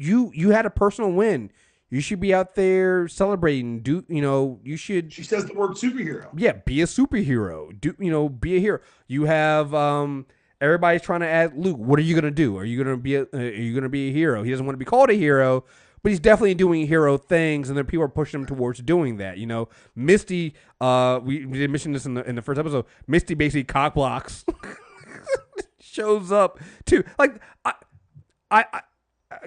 [SPEAKER 1] had a personal win. You should be out there celebrating. You should."
[SPEAKER 3] She says the word superhero.
[SPEAKER 1] Yeah, be a superhero. Be a hero. You have everybody's trying to ask Luke, "What are you gonna do? Are you gonna be a hero?" He doesn't want to be called a hero. But he's definitely doing hero things, and then people are pushing him towards doing that. You know, Misty. We did mention this in the first episode. Misty basically cock blocks, shows up too. Like I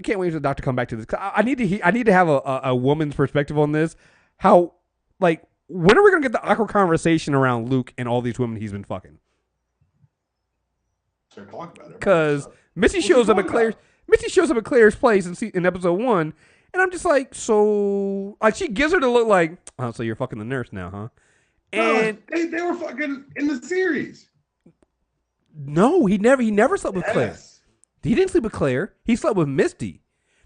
[SPEAKER 1] can't wait for the doctor to come back to this. I need to have a woman's perspective on this. How when are we gonna get the awkward conversation around Luke and all these women he's been fucking? Because Misty shows up at Claire's. Misty shows up at Claire's place in episode 1, and I'm just like, so like she gives her the look like, oh, so you're fucking the nurse now, huh? And
[SPEAKER 3] no, they were fucking in the series.
[SPEAKER 1] No, he never slept with Claire. He didn't sleep with Claire. He slept with Misty.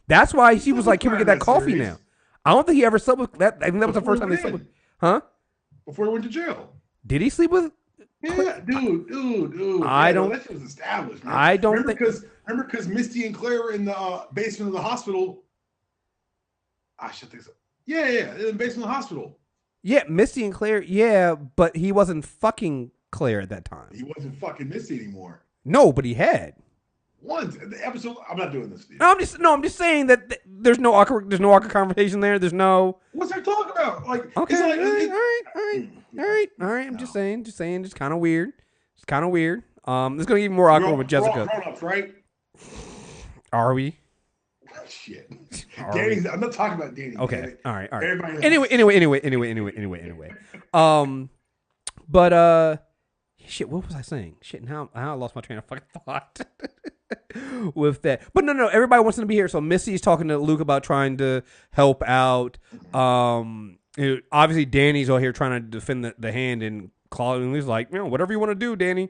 [SPEAKER 1] That's why she was like, can we get that coffee now? I don't think he ever slept with that. I think that was the first time they slept with, huh?
[SPEAKER 3] Before he went to jail.
[SPEAKER 1] Did he sleep with?
[SPEAKER 3] Yeah, dude.
[SPEAKER 1] I don't.
[SPEAKER 3] That shit was established. Man.
[SPEAKER 1] I don't
[SPEAKER 3] remember because Misty and Claire were in the basement of the hospital. I should think so. Yeah, in the basement of the hospital.
[SPEAKER 1] Yeah, Misty and Claire. Yeah, but he wasn't fucking Claire at that time.
[SPEAKER 3] He wasn't fucking Misty anymore.
[SPEAKER 1] No, but he had.
[SPEAKER 3] Once the episode. I'm not doing this.
[SPEAKER 1] I'm just saying that there's no awkward conversation there. There's no.
[SPEAKER 3] What's I talking about? Like,
[SPEAKER 1] okay, all right. I'm just saying, just kind of weird. It's kind of weird. It's gonna get even more awkward with Jessica.
[SPEAKER 3] Grown-ups, right?
[SPEAKER 1] Are we?
[SPEAKER 3] Shit. Danny, I'm not talking about Danny.
[SPEAKER 1] Okay. All right.
[SPEAKER 3] Everybody
[SPEAKER 1] Anyway. But shit. What was I saying? Shit. Now I lost my train of fucking thought. With that, but no, everybody wants him to be here. So Missy's talking to Luke about trying to help out. Obviously Danny's out here trying to defend the hand, and Colleen's like, whatever you want to do, Danny.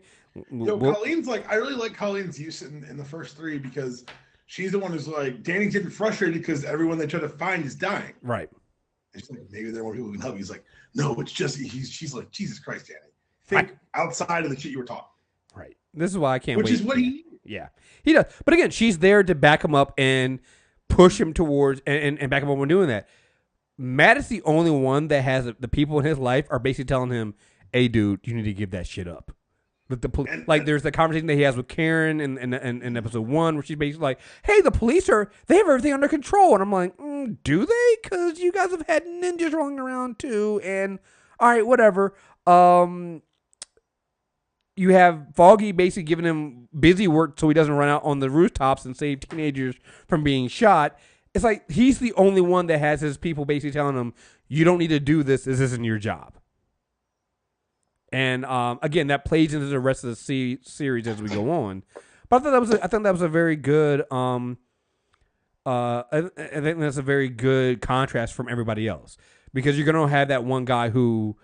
[SPEAKER 3] Colleen's like, I really like Colleen's use in the first 3 because she's the one who's like, Danny's getting frustrated because everyone they try to find is dying.
[SPEAKER 1] Right.
[SPEAKER 3] And she's like, maybe there are more people who can help. He's like, no, it's just she's like, Jesus Christ, Danny. Think outside of the shit you were taught.
[SPEAKER 1] Right. This is why I can't wait.
[SPEAKER 3] Which is what he.
[SPEAKER 1] Yeah, he does. But again, she's there to back him up and push him towards and back him up when doing that. Matt is the only one that has the people in his life are basically telling him, "Hey, dude, you need to give that shit up." But there's the conversation that he has with Karen in episode 1 where she's basically like, "Hey, the police they have everything under control," and I'm like, "Do they? Because you guys have had ninjas rolling around too." And all right, whatever. You have Foggy basically giving him busy work so he doesn't run out on the rooftops and save teenagers from being shot. It's like he's the only one that has his people basically telling him, you don't need to do this. This isn't your job. And again, that plays into the rest of the series as we go on. But I think that was a very good I think that's a very good contrast from everybody else, because you're gonna have that one guy who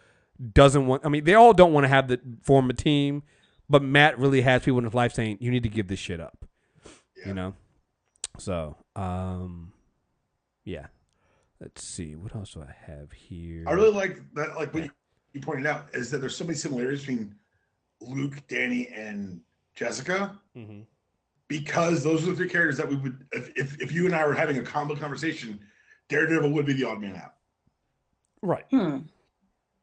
[SPEAKER 1] doesn't want. I mean, they all don't want to have the form a team, but Matt really has people in his life saying you need to give this shit up. Yeah. You know, so yeah. Let's see, what else do I have here?
[SPEAKER 3] I really like that. Like what you pointed out is that there's so many similarities between Luke, Danny, and Jessica. Mm-hmm. Because those are the three characters that we would, if you and I were having a comic conversation, Daredevil would be the odd man out.
[SPEAKER 1] Right.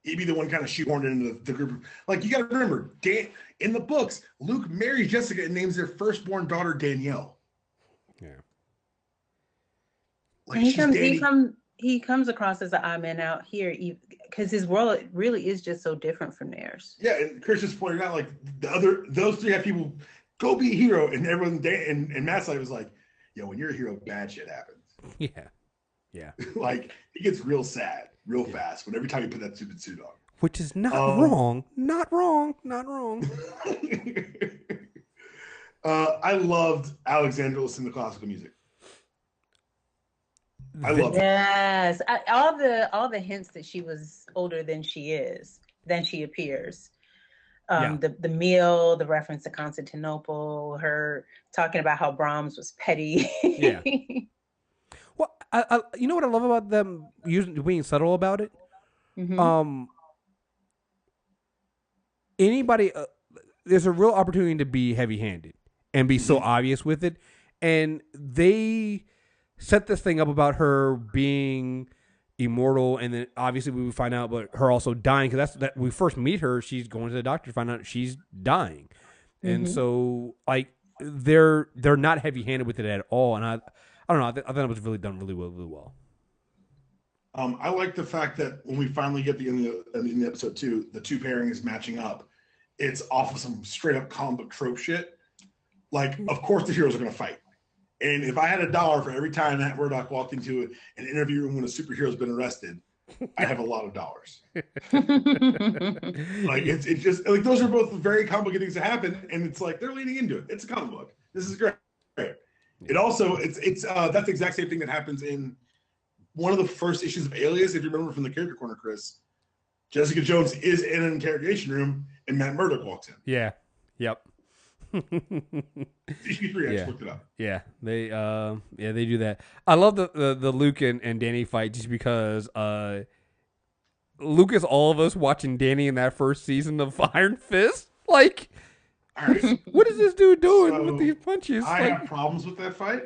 [SPEAKER 3] He'd be the one kind of shoehorned into the group. Like, you got to remember, in the books, Luke marries Jessica and names their firstborn daughter Danielle.
[SPEAKER 1] Yeah.
[SPEAKER 3] Like,
[SPEAKER 2] he comes across as an odd man out here because his world really is just so different from theirs.
[SPEAKER 3] Yeah, and Chris just pointed out, like, those three have people. Go be a hero, and everyone and Matt's like was like, "Yo, when you're a hero, bad shit happens."
[SPEAKER 1] Yeah.
[SPEAKER 3] Like, it gets real sad, real fast. When every time you put that stupid suit on,
[SPEAKER 1] which is not wrong.
[SPEAKER 3] I loved Alexandra listening to classical music. I love it.
[SPEAKER 2] Yes, all the hints that she was older than she appears. The meal, the reference to Constantinople, her talking about how Brahms was petty.
[SPEAKER 1] Yeah. Well, I you know what I love about them being subtle about it? Mm-hmm. Anybody, there's a real opportunity to be heavy-handed and be so obvious with it, and they set this thing up about her being immortal, and then obviously we would find out about her also dying, because that we first meet her, she's going to the doctor to find out she's dying, and so like they're not heavy-handed with it at all, and I don't know, I thought it was really done really well.
[SPEAKER 3] I like the fact that when we finally get in the episode 2, the two pairing is matching up. It's off of some straight up comic book trope shit. Like, of course the heroes are going to fight. And if I had $1 for every time Matt Murdock walked into an interview room when a superhero's been arrested, I have a lot of dollars. Like, it's just like, those are both very complicated things to happen, and it's like they're leaning into it. It's a comic book. This is great. It also it's that's the exact same thing that happens in one of the first issues of Alias. If you remember from the character corner, Chris, Jessica Jones is in an interrogation room, and Matt Murdock walks in.
[SPEAKER 1] Yeah. Yep.
[SPEAKER 3] Issue 3, I just looked it up.
[SPEAKER 1] Yeah, they do that. I love the Luke and Danny fight just because Luke is all of us watching Danny in that first season of Iron Fist. Like,
[SPEAKER 3] all right,
[SPEAKER 1] what is this dude doing with these punches?
[SPEAKER 3] I have problems with that fight.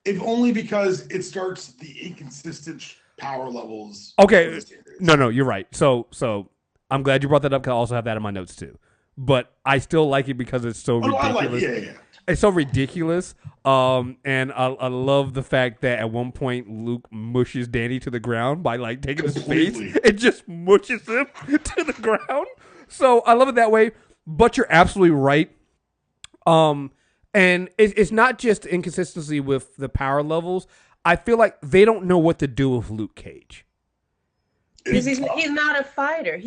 [SPEAKER 3] If only because it starts the inconsistent power levels.
[SPEAKER 1] Okay, no, you're right. So I'm glad you brought that up, because I also have that in my notes too. But I still like it because it's so ridiculous.
[SPEAKER 3] Yeah.
[SPEAKER 1] It's so ridiculous. And I love the fact that at one point Luke mushes Danny to the ground by like taking his face. It just mushes him to the ground. So I love it that way. But you're absolutely right. And it's not just inconsistency with the power levels. I feel like they don't know what to do with Luke Cage.
[SPEAKER 2] He's not a fighter.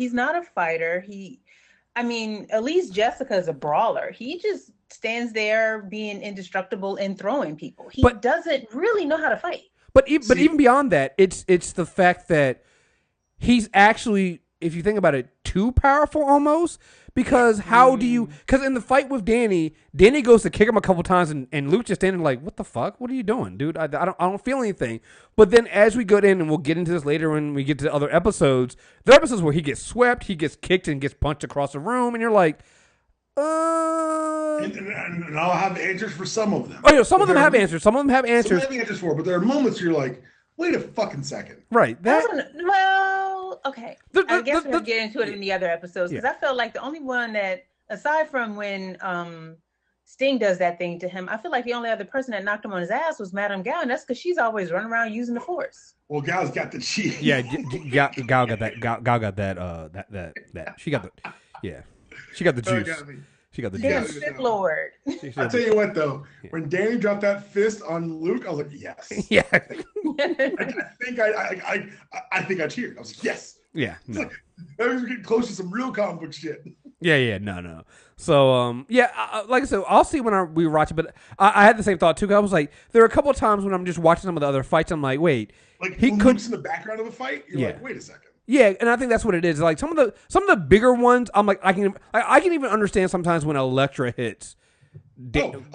[SPEAKER 2] I mean, at least Jessica's a brawler. He just stands there being indestructible and throwing people. He doesn't really know how to fight.
[SPEAKER 1] But even beyond that, it's the fact that he's actually, if you think about it, too powerful almost. Because because in the fight with Danny goes to kick him a couple times, and Luke just standing like, what the fuck? What are you doing, dude? I don't feel anything. But then as we go in, and we'll get into this later when we get to other episodes, there are episodes where he gets swept, he gets kicked, and gets punched across the room, and you're like,
[SPEAKER 3] And I'll have answers for some of them.
[SPEAKER 1] Oh, yeah, some of them have answers. Some of them have answers.
[SPEAKER 3] Some have answers for, but there are moments where you're like, wait a fucking second.
[SPEAKER 1] Right.
[SPEAKER 2] Okay. I guess we'll get into it in the other episodes, because I felt like the only one that, aside from when Sting does that thing to him, I feel like the only other person that knocked him on his ass was Madame Gao, and that's because she's always running around using the Force.
[SPEAKER 3] Well, Gao's got the cheat.
[SPEAKER 1] Yeah, Gao got that. Gao got that. She got the juice. She got the
[SPEAKER 2] damn
[SPEAKER 1] juice.
[SPEAKER 2] Sith Lord.
[SPEAKER 3] I'll tell you what, though, when Danny dropped that fist on Luke, I was like, yes.
[SPEAKER 1] Yeah.
[SPEAKER 3] I think I cheered. I was like, yes.
[SPEAKER 1] Yeah. No.
[SPEAKER 3] That was getting close to some real comic book shit.
[SPEAKER 1] Yeah, no. So, like I said, I'll see when we watch it, but I had the same thought too. 'Cause I was like, there are a couple of times when I'm just watching some of the other fights, I'm like, wait,
[SPEAKER 3] Like
[SPEAKER 1] he
[SPEAKER 3] when
[SPEAKER 1] could.
[SPEAKER 3] Luke's in the background of the fight, you're like, wait a second.
[SPEAKER 1] Yeah, and I think that's what it is. Like some of the bigger ones, I'm like, I can even understand sometimes when Elektra hits.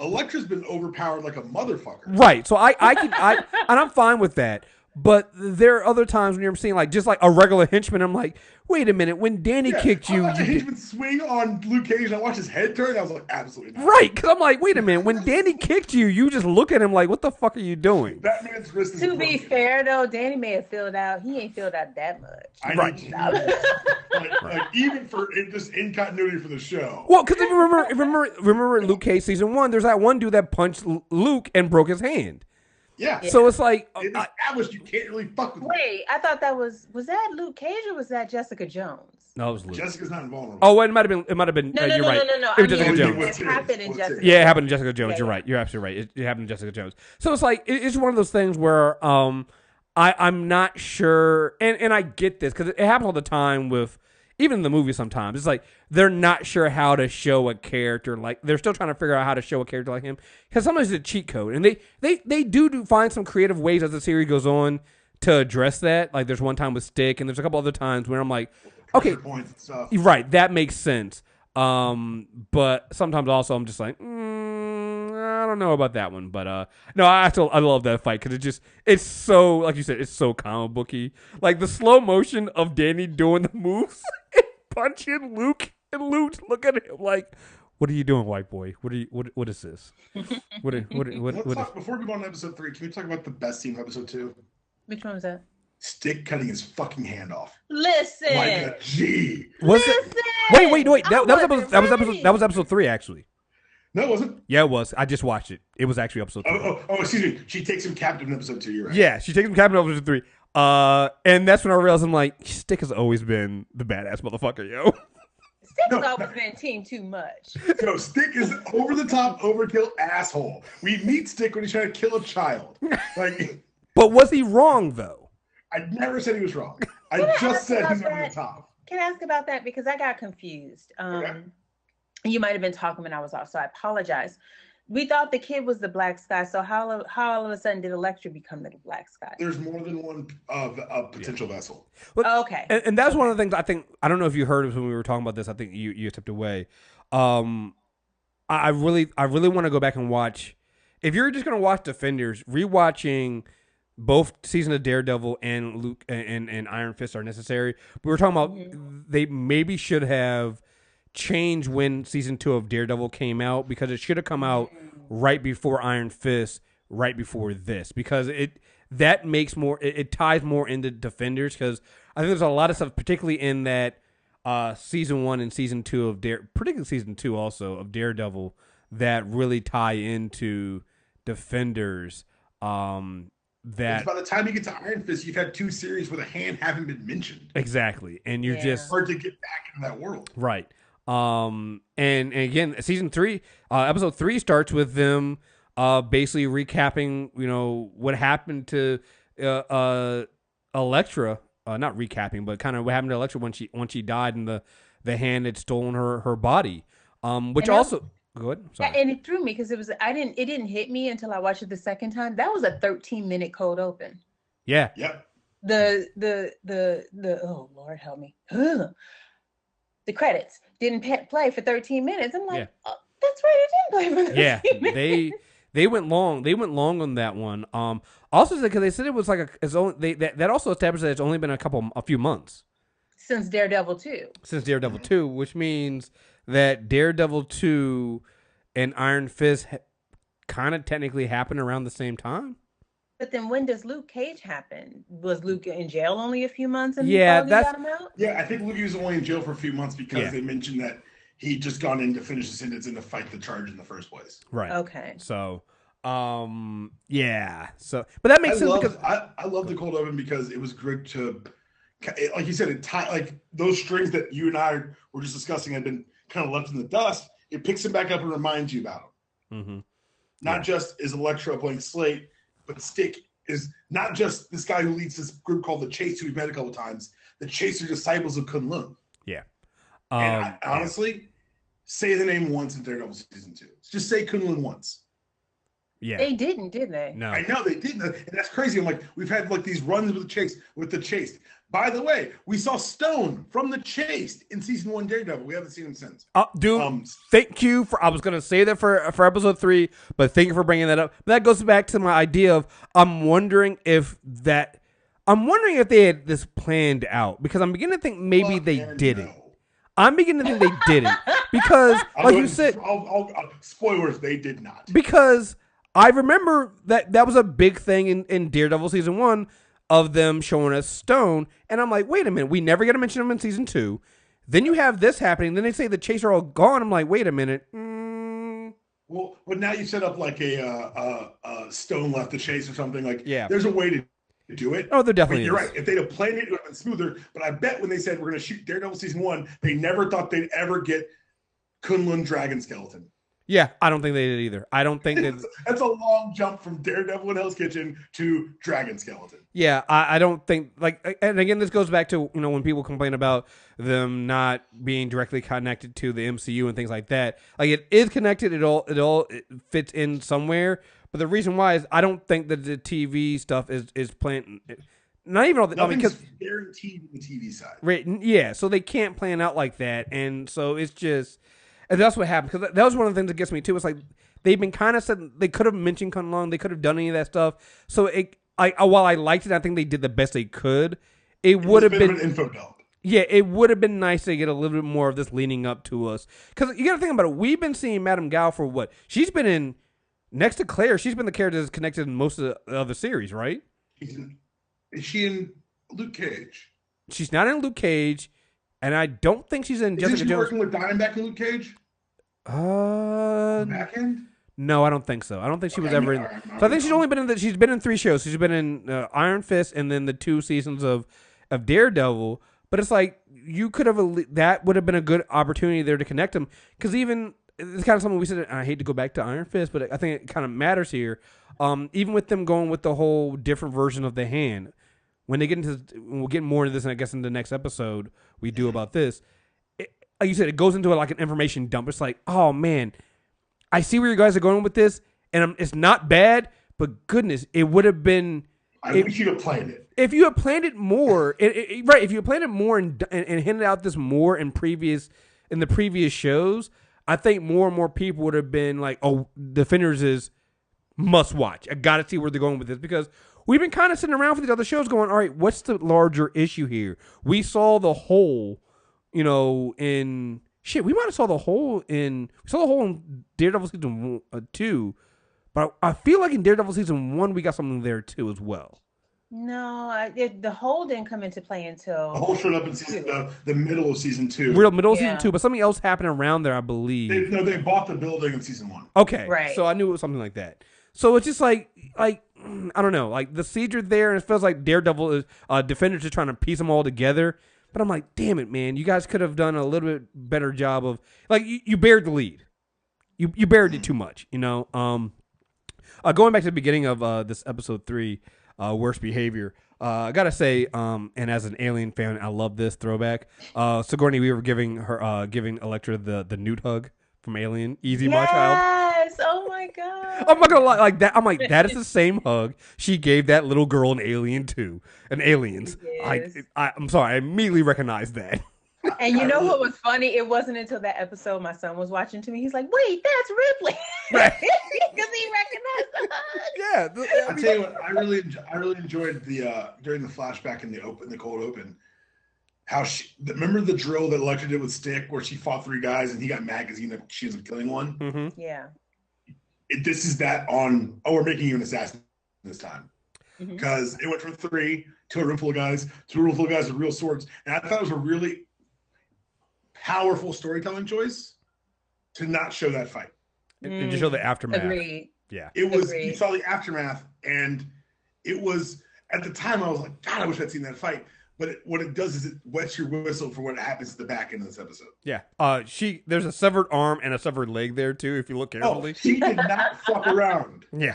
[SPEAKER 3] Elektra's been overpowered like a motherfucker.
[SPEAKER 1] Right. So I and I'm fine with that. But there are other times when you're seeing like just like a regular henchman. I'm like, wait a minute. When Danny kicked you,
[SPEAKER 3] I watched a henchman swing on Luke Cage, and I watched his head turn. And I was like, absolutely not.
[SPEAKER 1] Right, because I'm like, wait a minute. When Danny kicked you, you just look at him like, what the fuck are you doing?
[SPEAKER 3] That man's wrist is
[SPEAKER 2] To be
[SPEAKER 3] broken.
[SPEAKER 2] fair, though, Danny may have filled out. He ain't filled out that much.
[SPEAKER 3] Like even for just in continuity for the show.
[SPEAKER 1] Well, because if you remember Luke Cage season 1, there's that one dude that punched Luke and broke his hand.
[SPEAKER 3] Yeah.
[SPEAKER 1] So it's like
[SPEAKER 3] It's established you can't really fuck with.
[SPEAKER 2] Wait, I thought that was that Luke Cage or was that Jessica Jones?
[SPEAKER 1] No, it was Luke.
[SPEAKER 3] Jessica's not invulnerable.
[SPEAKER 1] Oh, it might have been.
[SPEAKER 2] No,
[SPEAKER 1] you're right.
[SPEAKER 2] no.
[SPEAKER 1] It was Jessica Jones.
[SPEAKER 2] It happened in Jessica.
[SPEAKER 1] Yeah, it happened to Jessica Jones.
[SPEAKER 2] Yeah,
[SPEAKER 1] You're right. You're absolutely right. It happened to Jessica Jones. So it's like it's one of those things where I'm not sure, and I get this because it happens all the time with even in the movie. Sometimes it's like they're not sure how to show a character like they're still trying to figure out how to show a character like him because sometimes it's a cheat code, and they do find some creative ways as the series goes on to address that. Like there's one time with Stick, and there's a couple other times where I'm like, okay,
[SPEAKER 3] points and stuff.
[SPEAKER 1] right, that makes sense. But sometimes also I'm just like, I don't know about that one. But no, I love that fight because it's so, like you said, it's so comic booky. Like the slow motion of Danny doing the moves and punching Luke, and Luke look at him like, what are you doing, white boy? What is this?
[SPEAKER 3] Before we go on to episode 3, can we talk about the best scene of episode 2?
[SPEAKER 2] Which one was that?
[SPEAKER 3] Stick cutting his fucking hand off.
[SPEAKER 2] Listen.
[SPEAKER 3] Like a G.
[SPEAKER 2] Listen.
[SPEAKER 1] Wait. That was episode 3 actually.
[SPEAKER 3] No, it wasn't.
[SPEAKER 1] Yeah, it was. I just watched it. It was actually episode 3.
[SPEAKER 3] Oh, excuse me. She takes him captive in episode 2. You're right.
[SPEAKER 1] Yeah, she takes him captive in episode 3. And that's when I realized I'm like, Stick has always been the badass motherfucker, yo.
[SPEAKER 2] Stick's always been team too much.
[SPEAKER 3] No, Stick is over the top overkill asshole. We meet Stick when he's trying to kill a child. Like,
[SPEAKER 1] but was he wrong though?
[SPEAKER 3] I never said he was wrong. I just said he's over the top.
[SPEAKER 2] Can I ask about that? Because I got confused.
[SPEAKER 3] Okay.
[SPEAKER 2] You might have been talking when I was off, so I apologize. We thought the kid was the Black Sky, so how all of a sudden did Elektra become the Black Sky?
[SPEAKER 3] There's more than one potential vessel.
[SPEAKER 2] Okay.
[SPEAKER 1] And that's one of the things I think, I don't know if you heard it when we were talking about this. I think you stepped away. I really want to go back and watch. If you're just going to watch Defenders, rewatching both season of Daredevil and Luke and Iron Fist are necessary. We were talking about they maybe should have changed when season 2 of Daredevil came out because it should have come out right before Iron Fist, right before this, because that makes more it ties more into Defenders, because I think there's a lot of stuff, particularly in that season 1 and season 2 of particularly season 2 also of Daredevil, that really tie into Defenders. That
[SPEAKER 3] by the time you get to Iron Fist, you've had 2 series where the hand haven't been mentioned.
[SPEAKER 1] Exactly, and you're just
[SPEAKER 3] hard to get back into that world,
[SPEAKER 1] right? And again, season 3, episode 3 starts with them basically recapping, what happened to Elektra. Not recapping, but kind of what happened to Elektra when she died, and the hand had stolen her body. Which also. Go ahead. Sorry.
[SPEAKER 2] And it threw me because it didn't hit me until I watched it the second time. That was a 13-minute cold open.
[SPEAKER 1] Yeah.
[SPEAKER 3] Yep.
[SPEAKER 2] The oh Lord help me. The credits didn't play for 13 minutes. I'm like, oh, that's right, it didn't play for 13 minutes.
[SPEAKER 1] They went long. They went long on that one. Also because they said it was like that also established that it's only been a few months
[SPEAKER 2] since Daredevil 2.
[SPEAKER 1] Since Daredevil 2, which means that Daredevil 2 and Iron Fist kind of technically happened around the same time.
[SPEAKER 2] But then when does Luke Cage happen? Was Luke in jail only a few months and
[SPEAKER 1] got
[SPEAKER 2] him out?
[SPEAKER 3] Yeah, I think Luke was only in jail for a few months because they mentioned that he'd just gone in to finish the sentence and to fight the charge in the first place.
[SPEAKER 1] Right.
[SPEAKER 2] Okay.
[SPEAKER 1] So, yeah. So, but that makes sense because
[SPEAKER 3] I love the cold open because it was great to, like you said, like those strings that you and I were just discussing had been kind of left in the dust. It picks him back up and reminds you about him.
[SPEAKER 1] Mm-hmm.
[SPEAKER 3] Not just is Elektra a blank slate, but Stick is not just this guy who leads this group called the Chase, who we've met a couple times. The Chase are disciples of Kunlun.
[SPEAKER 1] Yeah.
[SPEAKER 3] And honestly, say the name once in Daredevil season 2. Just say Kunlun once.
[SPEAKER 1] Yeah,
[SPEAKER 2] they didn't, did they?
[SPEAKER 1] no,
[SPEAKER 3] I know they didn't, and that's crazy. I'm like, we've had like these runs with the Chased. By the way, we saw Stone from the Chased in season 1 Daredevil. We haven't seen him since.
[SPEAKER 1] Dude, thank you for. I was gonna say that for episode 3, but thank you for bringing that up. But that goes back to my idea of I'm wondering if they had this planned out, because I'm beginning to think maybe they didn't.
[SPEAKER 3] No.
[SPEAKER 1] I'm beginning to think they didn't because, like you said,
[SPEAKER 3] spoilers, they did not.
[SPEAKER 1] Because I remember that was a big thing in Daredevil season 1 of them showing us Stone, and I'm like, wait a minute, we never get to mention him in season 2. Then you have this happening. Then they say the Chase are all gone. I'm like, wait a minute.
[SPEAKER 3] Well, but now you set up like a Stone left the Chase or something. Like,
[SPEAKER 1] yeah,
[SPEAKER 3] there's a way to do it.
[SPEAKER 1] Oh, there definitely is.
[SPEAKER 3] You're right. If they'd have planned it would have been smoother. But I bet when they said we're going to shoot Daredevil season 1, they never thought they'd ever get Kunlun Dragon Skeleton.
[SPEAKER 1] Yeah, I don't think they did either. I don't think
[SPEAKER 3] that's a long jump from Daredevil in Hell's Kitchen to Dragon Skeleton.
[SPEAKER 1] Yeah, I don't think, like, and again, this goes back to, when people complain about them not being directly connected to the MCU and things like that. Like, it is connected. It fits in somewhere. But the reason why is I don't think that the TV stuff is planned. Not even all the.
[SPEAKER 3] Nothing's guaranteed in the TV side.
[SPEAKER 1] Right. Yeah. So they can't plan out like that, and so it's just. And that's what happened, because that was one of the things that gets me too. It's like they've been kind of said they could have mentioned Kunlun, they could have done any of that stuff. So while I liked it, I think they did the best they could. It would have been
[SPEAKER 3] an info dump.
[SPEAKER 1] Yeah, it would have been nice to get a little bit more of this leaning up to us, because you got to think about it. We've been seeing Madame Gao for what? She's been in next to Claire. She's been the character that's connected in most of the other series, right?
[SPEAKER 3] Is she in Luke Cage?
[SPEAKER 1] She's not in Luke Cage, and I don't think she's in Jessica Jones. Is she
[SPEAKER 3] working with Diamondback in Luke Cage? Back end?
[SPEAKER 1] No, I don't think so. I don't think she was ever in. So I think she's only been in. She's been in 3 shows. She's been in Iron Fist and then the 2 seasons of Daredevil. But it's like you could have. That would have been a good opportunity there to connect them, because even it's kind of something we said. I hate to go back to Iron Fist, but I think it kind of matters here. Even with them going with the whole different version of the hand, when they get into, we'll get more into this, and I guess in the next episode we do about this. Like you said, it goes into like an information dump. It's like, oh man, I see where you guys are going with this, and it's not bad, but goodness, it would have been.
[SPEAKER 3] I wish you'd have planned it.
[SPEAKER 1] If you had planned it more, right? If you had planned it more and hinted out this more in the previous shows, I think more and more people would have been like, "Oh, Defenders is must watch. I got to see where they're going with this," because we've been kind of sitting around for these other shows, going, "All right, what's the larger issue here?" We saw the whole. We might have saw the hole in Daredevil season 2, but I feel like in Daredevil season 1 we got something there too as well.
[SPEAKER 2] No, the hole didn't come into play until
[SPEAKER 3] the hole showed up in the middle of season 2.
[SPEAKER 1] Middle of season 2, but something else happened around there, I believe.
[SPEAKER 3] They bought the building in season 1.
[SPEAKER 1] Okay,
[SPEAKER 2] right.
[SPEAKER 1] So I knew it was something like that. So it's just like I don't know, like the siege are there, and it feels like Daredevil is Defenders just trying to piece them all together. But I'm like, damn it, man! You guys could have done a little bit better job of, like, you buried the lead. You buried it too much, Going back to the beginning of this episode 3, worst behavior. I gotta say, and as an Alien fan, I love this throwback. Sigourney Weaver giving Elektra the newt hug from Alien. Easy, my child.
[SPEAKER 2] Yes. Oh my god.
[SPEAKER 1] I'm not gonna lie, like that. I'm like, that is the same hug she gave that little girl in Alien 2 and Aliens.
[SPEAKER 2] Yes.
[SPEAKER 1] I'm sorry, I immediately recognized that.
[SPEAKER 2] And you know what was funny? It wasn't until that episode my son was watching to me. He's like, "Wait, that's Ripley,"
[SPEAKER 1] right?
[SPEAKER 2] Because he recognized the hug.
[SPEAKER 1] Yeah,
[SPEAKER 3] I tell you what, I really enjoyed the during the flashback in the cold open. How remember the drill that Elektra did with Stick, where she fought 3 guys and he got mad because she was killing one.
[SPEAKER 1] Mm-hmm.
[SPEAKER 2] Yeah.
[SPEAKER 3] This is that on. Oh, we're making you an assassin this time, because it went from 3 to a room full of guys to a room full of guys with real swords, and I thought it was a really powerful storytelling choice to not show that fight
[SPEAKER 1] and to show the aftermath.
[SPEAKER 2] Agreed.
[SPEAKER 1] Yeah,
[SPEAKER 3] it was. You saw the aftermath, and it was at the time I was like, God, I wish I'd seen that fight. But what it does is it wets your whistle for what happens at the back end of this episode.
[SPEAKER 1] Yeah. There's a severed arm and a severed leg there too, if you look carefully.
[SPEAKER 3] Oh, she did not fuck around.
[SPEAKER 1] Yeah.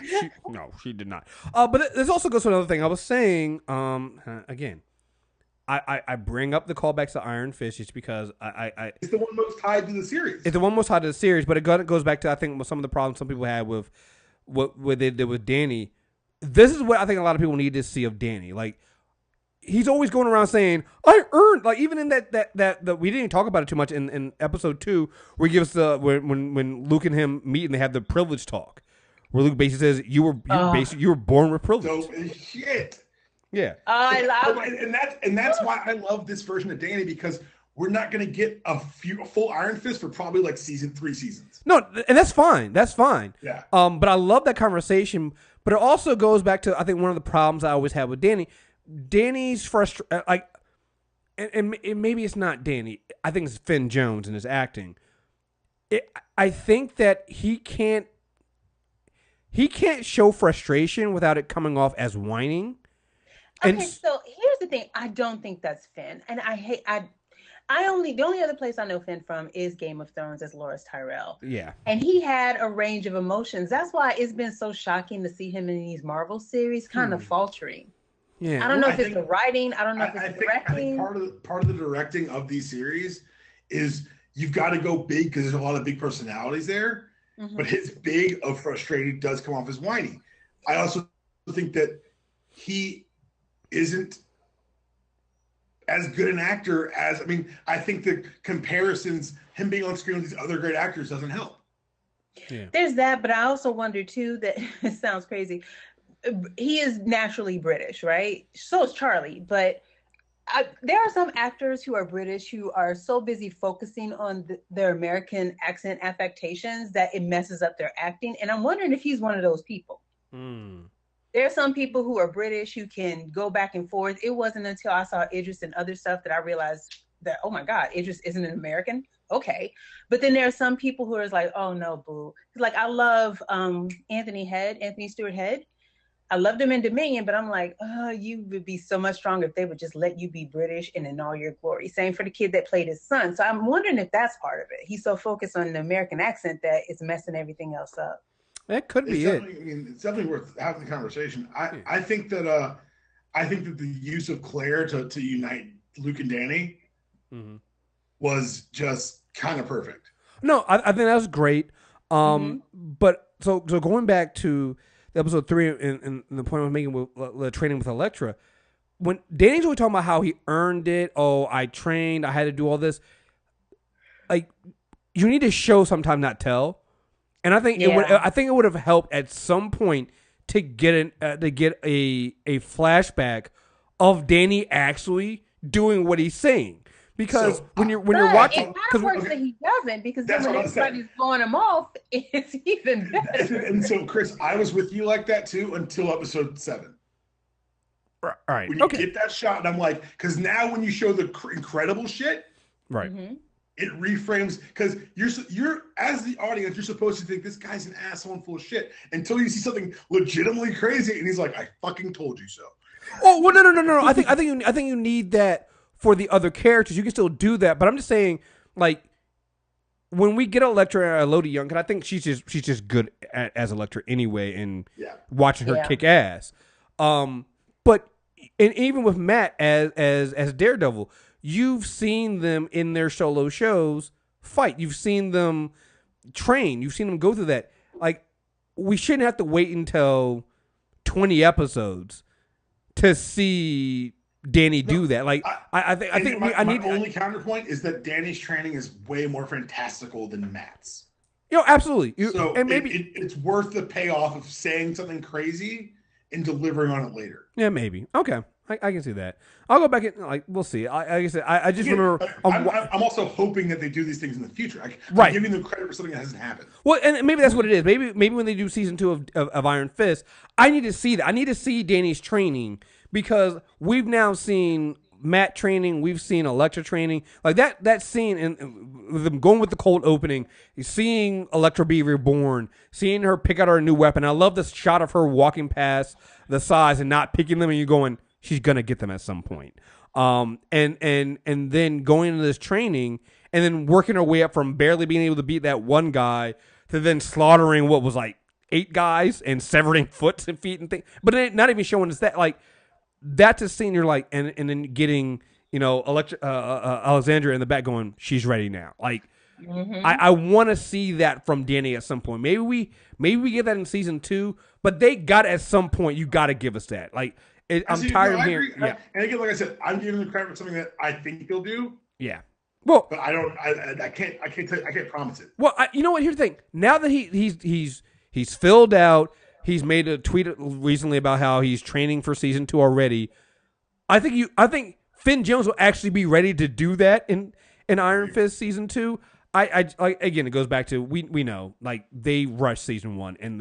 [SPEAKER 1] She did not. But this also goes to another thing. I was saying, again, I bring up the callbacks to Iron Fist just because I
[SPEAKER 3] it's the one most tied to the series.
[SPEAKER 1] It's the one most tied to the series, but it goes back to I think some of the problems some people had with what they did with Danny. This is what I think a lot of people need to see of Danny. Like he's always going around saying, "I earned." Like even in that we didn't even talk about it too much in episode 2, where he gives the when Luke and him meet and they have the privilege talk, where Luke basically says, "You were born with privilege."
[SPEAKER 3] So shit.
[SPEAKER 1] Yeah.
[SPEAKER 2] I love it.
[SPEAKER 3] And that's why I love this version of Danny, because we're not going to get a full Iron Fist for probably like 3 seasons.
[SPEAKER 1] No, and that's fine. That's fine.
[SPEAKER 3] Yeah.
[SPEAKER 1] But I love that conversation. But it also goes back to I think one of the problems I always had with Danny. Danny's frustration, like, and maybe it's not Danny. I think it's Finn Jones in his acting. I think that he can't show frustration without it coming off as whining.
[SPEAKER 2] Okay, so here's the thing. I don't think that's Finn, and the only other place I know Finn from is Game of Thrones as Loras Tyrell.
[SPEAKER 1] Yeah,
[SPEAKER 2] and he had a range of emotions. That's why it's been so shocking to see him in these Marvel series, kind of faltering.
[SPEAKER 1] Yeah,
[SPEAKER 2] I don't know if it's the writing. I don't know if it's the directing.
[SPEAKER 3] I think part of the directing of these series is you've got to go big because there's a lot of big personalities there. Mm-hmm. But his big of frustrated does come off as whiny. I also think that he isn't as good an actor as, I think the comparisons, him being on screen with these other great actors doesn't help.
[SPEAKER 1] Yeah.
[SPEAKER 2] There's that, but I also wonder too that it sounds crazy. He is naturally British, right? So is Charlie, but there are some actors who are British who are so busy focusing on their American accent affectations that it messes up their acting. And I'm wondering if he's one of those people. There are some people who are British who can go back and forth. It wasn't until I saw Idris and other stuff that I realized that, oh my God, Idris isn't an American. Okay. But then there are some people who are like, oh no, boo. Like I love Anthony Stewart Head. I loved him in Dominion, but I'm like, oh, you would be so much stronger if they would just let you be British and in all your glory. Same for the kid that played his son. So I'm wondering if that's part of it. He's so focused on the American accent that it's messing everything else up.
[SPEAKER 1] That could be it.
[SPEAKER 3] It's definitely worth having the conversation. I think that the use of Claire to unite Luke and Danny was just kind of perfect.
[SPEAKER 1] No, I think that was great. But so going back to episode 3 and the point I was making with the training with Elektra, when Danny's always talking about how he earned it. Oh, I trained. I had to do all this. Like, you need to show sometime, not tell. And I think it would have helped at some point to get a flashback of Danny actually doing what he's saying. Because when you're watching,
[SPEAKER 2] it kind of works that he doesn't, because then when everybody's blowing him off, it's even better.
[SPEAKER 3] And so, Chris, I was with you like that too until episode 7.
[SPEAKER 1] All right.
[SPEAKER 3] When you get that shot, and I'm like, because now when you show the incredible shit,
[SPEAKER 1] right,
[SPEAKER 3] it reframes, because you're as the audience, you're supposed to think this guy's an asshole and full of shit until you see something legitimately crazy, and he's like, I fucking told you so.
[SPEAKER 1] Oh well, no. I think you need that. For the other characters, you can still do that, but I'm just saying, like, when we get Elektra and Elodie Young, because I think she's just good as Elektra anyway, and watching her kick ass. But even with Matt as Daredevil, you've seen them in their solo shows fight. You've seen them train. You've seen them go through that. Like, we shouldn't have to wait until 20 episodes to see Danny do that. Like, I think
[SPEAKER 3] my only counterpoint is that Danny's training is way more fantastical than Matt's.
[SPEAKER 1] Absolutely.
[SPEAKER 3] And maybe it's worth the payoff of saying something crazy and delivering on it later.
[SPEAKER 1] Yeah, maybe. Okay, I can see that. I'll go back and we'll see. Like I said, I just remember.
[SPEAKER 3] I'm also hoping that they do these things in the future. I'm giving them credit for something that hasn't happened.
[SPEAKER 1] Well, and maybe that's what it is. Maybe when they do season 2 of Iron Fist, I need to see that. I need to see Danny's training. Because we've now seen Matt training, we've seen Elektra training, like that scene and them going with the cold opening, seeing Elektra be reborn, seeing her pick out her new weapon. I love this shot of her walking past the sides and not picking them, and you're going, she's gonna get them at some point. And then going into this training and then working her way up from barely being able to beat that one guy to then slaughtering what was like 8 guys and severing foots and feet and things, but not even showing us that like. That's a scene you're like, and then getting Alexandria in the back going, she's ready now. Like,
[SPEAKER 2] Mm-hmm.
[SPEAKER 1] I want to see that from Danny at some point. Maybe we get that in season 2, but they got at some point. You got to give us that. Like, I'm tired of hearing. Yeah,
[SPEAKER 3] and again, like I said, I'm giving them credit for something that I think they'll do.
[SPEAKER 1] Yeah. Well,
[SPEAKER 3] but I don't. I can't promise it.
[SPEAKER 1] Well, you know what? Here's the thing. Now that he's filled out, he's made a tweet recently about how he's training for season 2 already. I think Finn Jones will actually be ready to do that in Iron Fist season 2. Again, it goes back to we know, like, they rushed season 1 and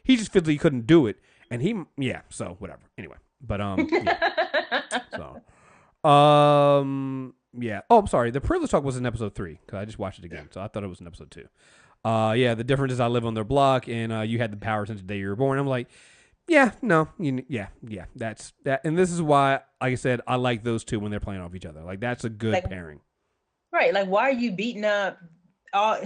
[SPEAKER 1] he just physically couldn't do it, and so whatever. Anyway, but yeah. Oh, I'm sorry. The Privilege Talk was in episode 3 because I just watched it again, so I thought it was in episode 2. Yeah. The difference is I live on their block, and you had the power since the day you were born. I'm like, yeah, no, that's that, and this is why, like I said, I like those two when they're playing off each other. Like, that's a good pairing.
[SPEAKER 2] Right. Like, why are you beating up all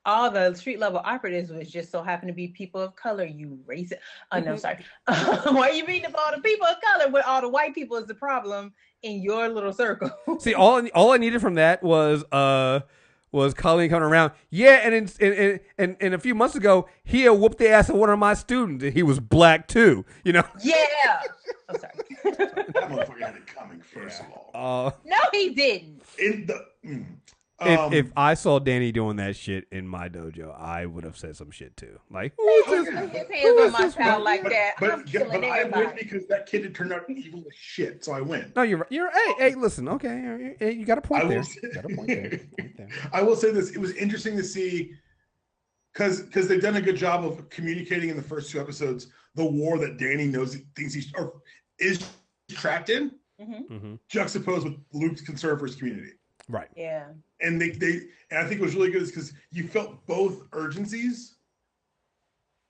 [SPEAKER 2] all the street level operatives, which just so happen to be people of color, you racist? Oh, no, sorry. Why are you beating up all the people of color when all the white people is the problem in your little circle?
[SPEAKER 1] See, all I needed from that was Colleen coming around. Yeah, and a few months ago, he had whooped the ass of one of my students, and he was black too.
[SPEAKER 2] Yeah. I'm sorry.
[SPEAKER 3] That motherfucker had it coming, first of all.
[SPEAKER 2] No, he didn't.
[SPEAKER 1] If I saw Danny doing that shit in my dojo, I would have said some shit too. Like,
[SPEAKER 2] who is his hands on my child like that?
[SPEAKER 3] But
[SPEAKER 2] I
[SPEAKER 3] win because that kid had turned out evil as shit, so I win.
[SPEAKER 1] No, you're hey, listen, okay, you got a point there.
[SPEAKER 3] I will say this: it was interesting to see because they've done a good job of communicating in the first 2 episodes the war that Danny thinks is trapped in, juxtaposed with Luke's concern for his community.
[SPEAKER 1] Right.
[SPEAKER 2] Yeah.
[SPEAKER 3] And and I think it was really good because you felt both urgencies.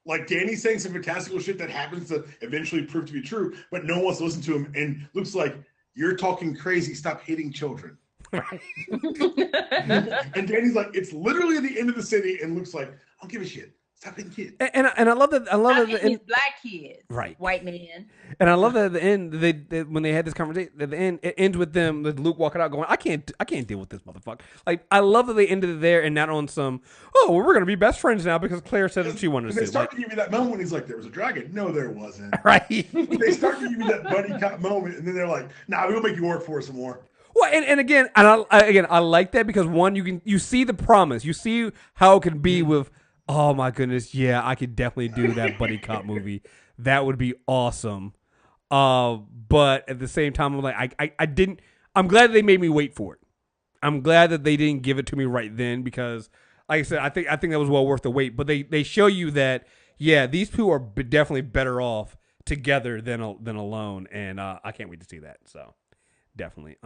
[SPEAKER 3] Like, Danny's saying some fantastical shit that happens to eventually prove to be true, but no one wants to listen to him. And Luke's like, "You're talking crazy. Stop hitting children."
[SPEAKER 1] Right.
[SPEAKER 3] And Danny's like, "It's literally at the end of the city," and Luke's like, "I don't give a shit. Stop hitting kids."
[SPEAKER 1] And I love that.
[SPEAKER 2] Black kids,
[SPEAKER 1] right?
[SPEAKER 2] White man.
[SPEAKER 1] And I love that at the end, when they had this conversation, at the end, it ends with Luke walking out going, I can't deal with this motherfucker. Like, I love that they ended it there and not on some, we're gonna be best friends now because Claire said that she wanted to.
[SPEAKER 3] They start to give you that moment when he's like, "There was a dragon." No, there wasn't.
[SPEAKER 1] Right.
[SPEAKER 3] They start to give you that buddy cop moment, and then they're like, "Nah, we'll make you work for us some more."
[SPEAKER 1] Well, and again, I like that because, one, you see the promise, you see how it can be with. Oh my goodness, yeah, I could definitely do that buddy cop movie. That would be awesome. But at the same time, I'm like, I'm glad they made me wait for it. I'm glad that they didn't give it to me right then because, like I said, I think that was well worth the wait. But they show you that, yeah, these two are definitely better off together than alone, and I can't wait to see that. So definitely.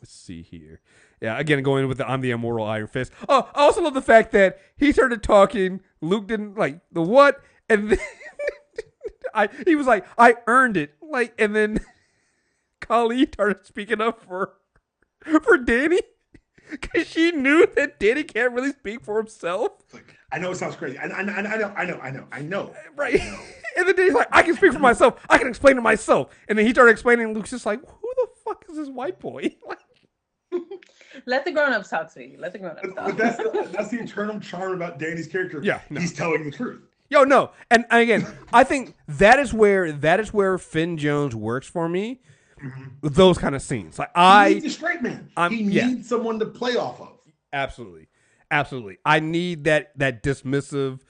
[SPEAKER 1] Let's see here. Yeah, again, going with I'm the immortal Iron Fist. Oh, I also love the fact that he started talking. Luke didn't like the what, and then he was like, "I earned it." Like, and then Colleen started speaking up for Danny because she knew that Danny can't really speak for himself.
[SPEAKER 3] Like, I know it sounds crazy. I know.
[SPEAKER 1] Right. And then Danny's like, "I can speak for myself. I can explain to myself." And then he started explaining, and Luke's just like, "Who the fuck is this white boy?" Like,
[SPEAKER 2] let the grown-ups talk, sweetie. Let the grown-ups talk.
[SPEAKER 3] But that's the eternal charm about Danny's character.
[SPEAKER 1] Yeah, no.
[SPEAKER 3] He's telling the truth.
[SPEAKER 1] Yo, no, and again, I think that is where Finn Jones works for me. Mm-hmm. Those kind of scenes, like
[SPEAKER 3] he needs a straight man. He needs someone to play off of.
[SPEAKER 1] Absolutely. I need that dismissive.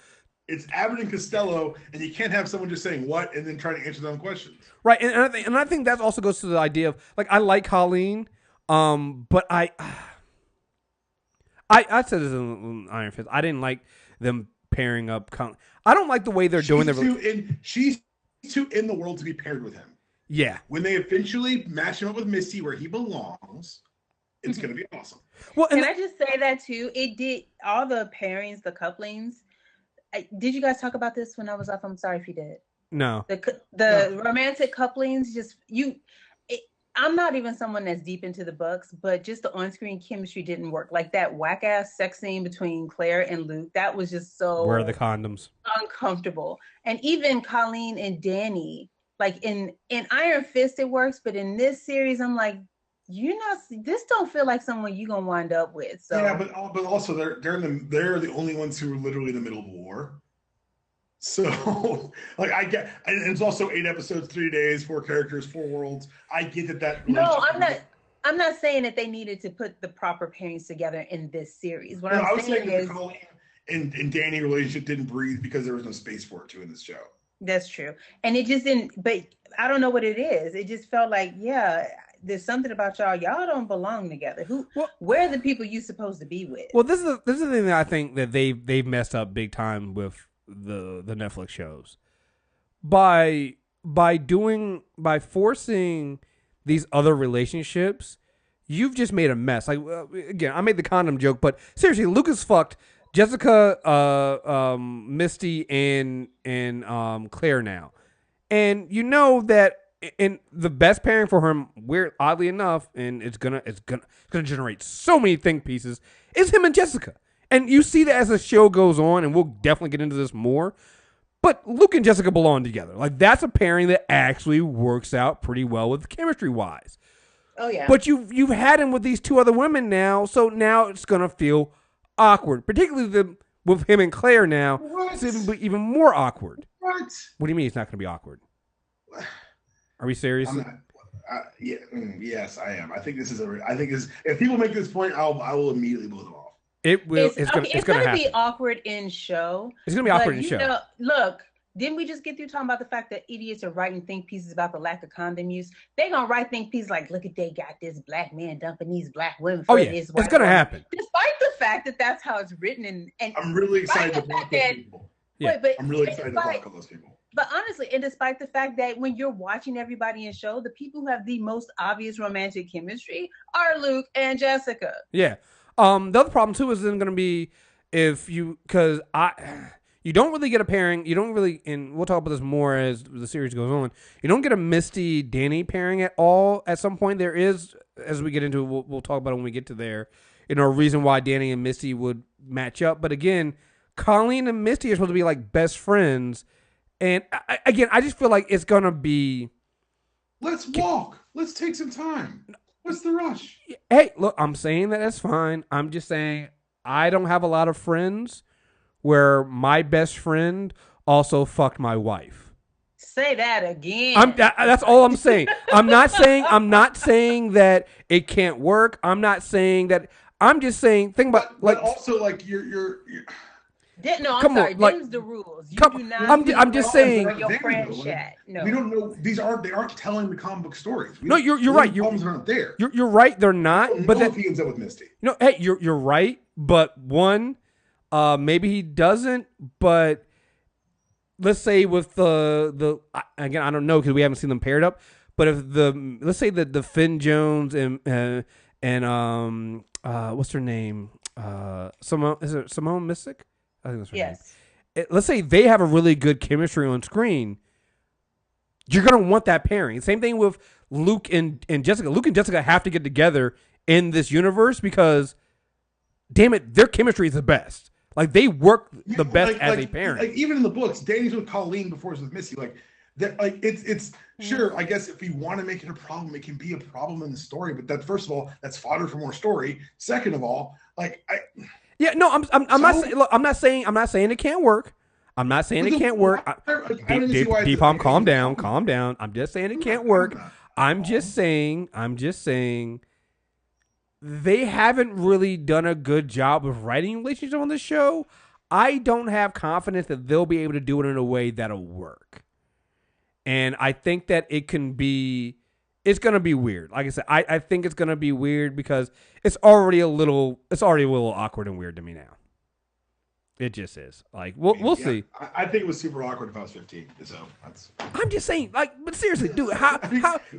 [SPEAKER 3] It's Abbott and Costello, and you can't have someone just saying what and then trying to answer their own questions.
[SPEAKER 1] Right, and I think that also goes to the idea of, like, I like Colleen. But I said this in Iron Fist. I didn't like them pairing up. I don't like the way they're doing their.
[SPEAKER 3] She's too in the world to be paired with him.
[SPEAKER 1] Yeah.
[SPEAKER 3] When they eventually match him up with Misty where he belongs, it's going to be awesome.
[SPEAKER 2] Well, can I just say that too? It did all the pairings, the couplings. Did you guys talk about this when I was off? I'm sorry if you did.
[SPEAKER 1] No.
[SPEAKER 2] The romantic couplings, I'm not even someone that's deep into the books, but just the on-screen chemistry didn't work. Like that whack-ass sex scene between Claire and Luke, that was just so...
[SPEAKER 1] Where are the condoms?
[SPEAKER 2] Uncomfortable. And even Colleen and Danny, Like in Iron Fist, it works, but in this series, I'm like, this don't feel like someone you're gonna wind up with. So
[SPEAKER 3] yeah, but also they're the only ones who are literally in the middle of war. So like I get, and it's also 8 episodes, 3 days, 4 characters, 4 worlds. I get that.
[SPEAKER 2] No, I'm not saying that they needed to put the proper pairings together in this series. What I'm saying is,
[SPEAKER 3] the Colleen and Danny relationship didn't breathe because there was no space for it too in this show.
[SPEAKER 2] That's true, and it just didn't. But I don't know what it is. It just felt like, yeah, there's something about y'all. Y'all don't belong together. Where are the people you supposed to be with?
[SPEAKER 1] Well, this is the thing that I think that they've messed up big time with the Netflix shows by forcing these other relationships. You've just made a mess. Like again, I made the condom joke, but seriously, Lucas fucked Jessica, Misty, and Claire now, and you know that. And the best pairing for him, weird, oddly enough, and it's gonna generate so many think pieces, is him and Jessica. And you see that as the show goes on, and we'll definitely get into this more. But Luke and Jessica belong together. Like that's a pairing that actually works out pretty well with chemistry wise.
[SPEAKER 2] Oh yeah.
[SPEAKER 1] But you've had him with these 2 other women now, so now it's gonna feel awkward, particularly with him and Claire now.
[SPEAKER 3] What?
[SPEAKER 1] It's even more awkward.
[SPEAKER 3] What?
[SPEAKER 1] What do you mean it's not gonna be awkward? Are we serious?
[SPEAKER 3] Yes, I am. I think this is if people make this point, I will immediately blow them off.
[SPEAKER 1] It will.
[SPEAKER 2] It's gonna be awkward in show.
[SPEAKER 1] It's gonna be awkward in show.
[SPEAKER 2] Look, didn't we just get through talking about the fact that idiots are writing think pieces about the lack of condom use? They're gonna write think pieces like, look at they got this black man dumping these black women. For this
[SPEAKER 1] it's gonna happen.
[SPEAKER 2] Despite the fact that that's how it's written, and
[SPEAKER 3] I'm really excited to block those people.
[SPEAKER 1] Yeah,
[SPEAKER 3] I'm really excited to block those people.
[SPEAKER 2] But honestly, and despite the fact that when you're watching everybody in show, the people who have the most obvious romantic chemistry are Luke and Jessica.
[SPEAKER 1] Yeah. The other problem too is then going to be you don't really get a pairing. You don't really, and we'll talk about this more as the series goes on. You don't get a Misty Danny pairing at all. At some point, there is, as we get into it, we'll talk about it when we get to there. A reason why Danny and Misty would match up. But again, Colleen and Misty are supposed to be like best friends. And I just feel like it's going to be...
[SPEAKER 3] Let's walk. Let's take some time. What's the rush?
[SPEAKER 1] Hey, look, I'm saying that's fine. I'm just saying I don't have a lot of friends where my best friend also fucked my wife.
[SPEAKER 2] Say that again.
[SPEAKER 1] That's all I'm saying. I'm not saying that it can't work. I'm not saying that... I'm just saying... But
[SPEAKER 3] also, like, you're
[SPEAKER 2] no, I'm sorry. Them's the rules. You do not.
[SPEAKER 1] I'm just saying.
[SPEAKER 2] Your friend chat. No,
[SPEAKER 3] we don't know. They aren't telling the comic book stories.
[SPEAKER 1] You're right.
[SPEAKER 3] Problems aren't there.
[SPEAKER 1] You're right. They're not. But
[SPEAKER 3] if he ends up with Misty.
[SPEAKER 1] Hey, you're right. But one, maybe he doesn't. But let's say with the again, I don't know because we haven't seen them paired up. But if let's say the Finn Jones and what's her name? Simone, is it Simone Missick? I think that's her name. Let's say they have a really good chemistry on screen. You're going to want that pairing. Same thing with Luke and Jessica. Luke and Jessica have to get together in this universe because, damn it, their chemistry is the best. Like, they work the best as a pairing.
[SPEAKER 3] Like, even in the books, Danny's with Colleen before he's with Misty. Like, it's sure, I guess if we want to make it a problem, it can be a problem in the story. But first of all, that's fodder for more story. Second of all,
[SPEAKER 1] yeah, no, I'm not saying it can't work. I'm not saying it can't work. Deepom, calm down. I'm just saying it can't work. I'm just saying they haven't really done a good job of writing relationships on the show. I don't have confidence that they'll be able to do it in a way that'll work. And I think that it's going to be weird. Like I said, I think it's going to be weird because it's already a little awkward and weird to me now. It just is. Like, we'll see.
[SPEAKER 3] I think it was super awkward if I was 15. So
[SPEAKER 1] I'm just saying, like, but seriously, dude, how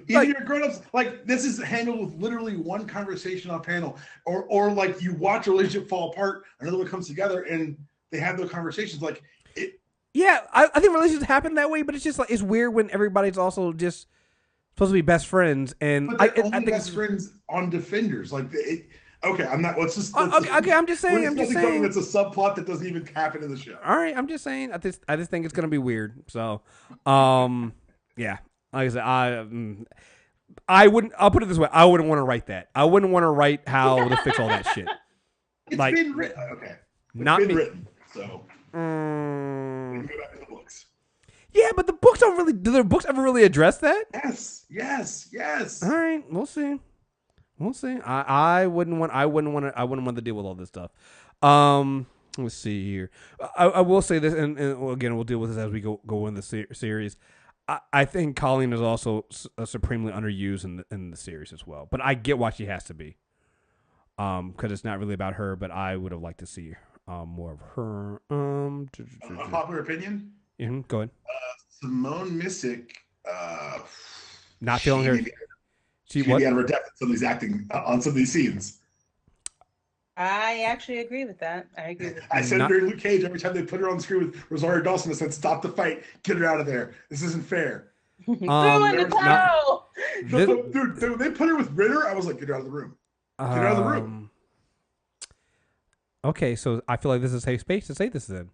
[SPEAKER 3] even your grown-ups, like, this is handled with literally one conversation on panel, or like you watch a relationship fall apart, another one comes together, and they have those conversations. Like,
[SPEAKER 1] yeah, I think relationships happen that way, but it's just like it's weird when everybody's also just supposed to be best friends, and
[SPEAKER 3] I think best friends on Defenders. Like, okay, I'm not.
[SPEAKER 1] Okay, I'm just saying.
[SPEAKER 3] It's a subplot that doesn't even happen in the show.
[SPEAKER 1] All right, I'm just saying. I just think it's gonna be weird. So, Yeah, like I said, I wouldn't. I'll put it this way: I wouldn't want to write that. I wouldn't want to write how to fix all that shit.
[SPEAKER 3] It's
[SPEAKER 1] Like,
[SPEAKER 3] been written. Okay.
[SPEAKER 1] Not
[SPEAKER 3] It's been
[SPEAKER 1] me.
[SPEAKER 3] written. So we can go back to the books.
[SPEAKER 1] Yeah, but the books don't really. Do their books ever really address that?
[SPEAKER 3] Yes.
[SPEAKER 1] All right, we'll see. I wouldn't want. I wouldn't want to deal with all this stuff. Let's see here. I will say this, and again, we'll deal with this as we go in the series. I think Colleen is also supremely underused in the series as well. But I get why she has to be. Because it's not really about her, but I would have liked to see more of her.
[SPEAKER 3] Unpopular opinion.
[SPEAKER 1] Go ahead.
[SPEAKER 3] Simone Missick.
[SPEAKER 1] Not feeling her.
[SPEAKER 3] She be out of her depth in some of these acting on some of these scenes.
[SPEAKER 2] I actually agree with that. I agree with that.
[SPEAKER 3] I said during Luke Cage, every time they put her on the screen with Rosario Dawson, I said, "Stop the fight, get her out of there. This isn't fair."
[SPEAKER 2] Throw in the towel.
[SPEAKER 3] Dude, when they put her with Ritter, I was like, "Get her out of the room. Get her out of the room."
[SPEAKER 1] Okay, so I feel like this is a safe space to say this then,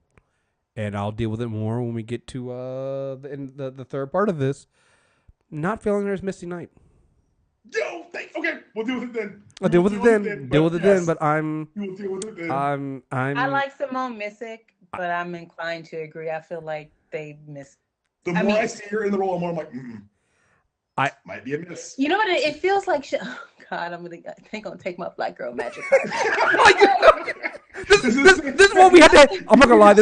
[SPEAKER 1] and I'll deal with it more when we get to the third part of this. Not feeling there's Misty Knight.
[SPEAKER 3] Yo, okay, we'll deal with it then.
[SPEAKER 1] I'll deal with it then. Deal with it then. But
[SPEAKER 3] We'll deal with it then.
[SPEAKER 2] I like Simone Missick, but I'm inclined to agree. I feel like they missed.
[SPEAKER 3] The more I see her in the role, the more I'm like, I might be a miss.
[SPEAKER 2] You know what? It feels like. Oh God, I think I'm gonna take my black girl magic.
[SPEAKER 1] This is what we had to. I'm not gonna lie.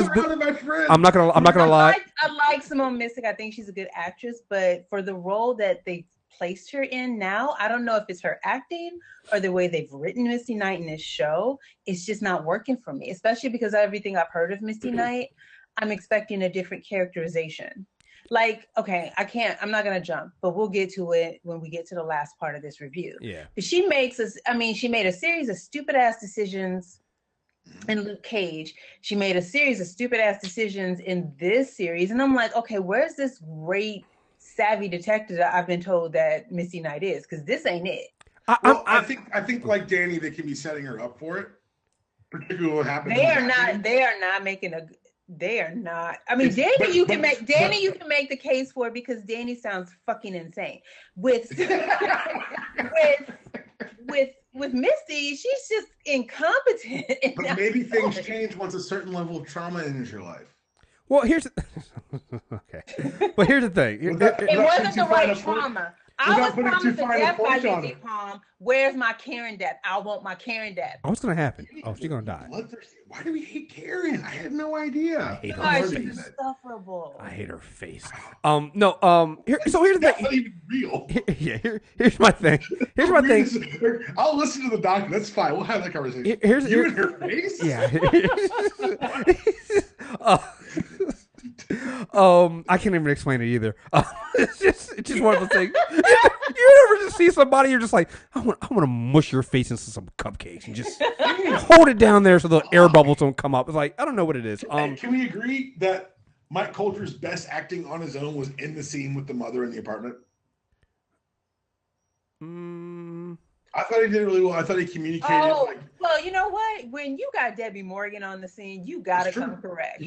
[SPEAKER 1] I'm not gonna lie.
[SPEAKER 2] I like Simone Missick. I think she's a good actress, but for the role that they placed her in now, I don't know if it's her acting or the way they've written Misty Knight in this show. It's just not working for me, especially because everything I've heard of Misty Knight, I'm expecting a different characterization. Like, okay, I'm not going to jump, but we'll get to it when we get to the last part of this review.
[SPEAKER 1] Yeah.
[SPEAKER 2] But she made a series of stupid ass decisions in Luke Cage. She made a series of stupid ass decisions in this series. And I'm like, okay, where's this great savvy detective that I've been told that Misty Knight is? Because this ain't it.
[SPEAKER 3] I think like Danny, they can be setting her up for it. Particularly what happens.
[SPEAKER 2] They are not making a. They are not. I mean, you can make the case for it because Danny sounds fucking insane. With Misty, she's just incompetent.
[SPEAKER 3] But maybe things change once a certain level of trauma enters your life.
[SPEAKER 1] Well, here's okay. But here's the thing.
[SPEAKER 2] It wasn't the right trauma. I was promised a death by Vicky Palm. Where's my Karen death? I want my Karen death.
[SPEAKER 1] Oh, what's gonna happen? Oh, she's gonna die.
[SPEAKER 3] Why do we hate Karen? I had no idea.
[SPEAKER 1] I hate her face.
[SPEAKER 2] She's insufferable.
[SPEAKER 1] I hate her face. No. Here's the thing.
[SPEAKER 3] That's not even real.
[SPEAKER 1] Here's my thing. Here's my thing.
[SPEAKER 3] I'll listen to the doctor. That's fine. We'll have that conversation.
[SPEAKER 1] You
[SPEAKER 3] and her face.
[SPEAKER 1] Yeah. I can't even explain it either. It's just one of those things. You ever just see somebody, you're just like, I want to mush your face into some cupcakes and just hold it down there so the air bubbles don't come up. It's like, I don't know what it is.
[SPEAKER 3] Can we agree that Mike Colter's best acting on his own was in the scene with the mother in the apartment? I thought he did really well. I thought he communicated.
[SPEAKER 2] Well, you know what? When you got Debbie Morgan on the scene, you got to come correct.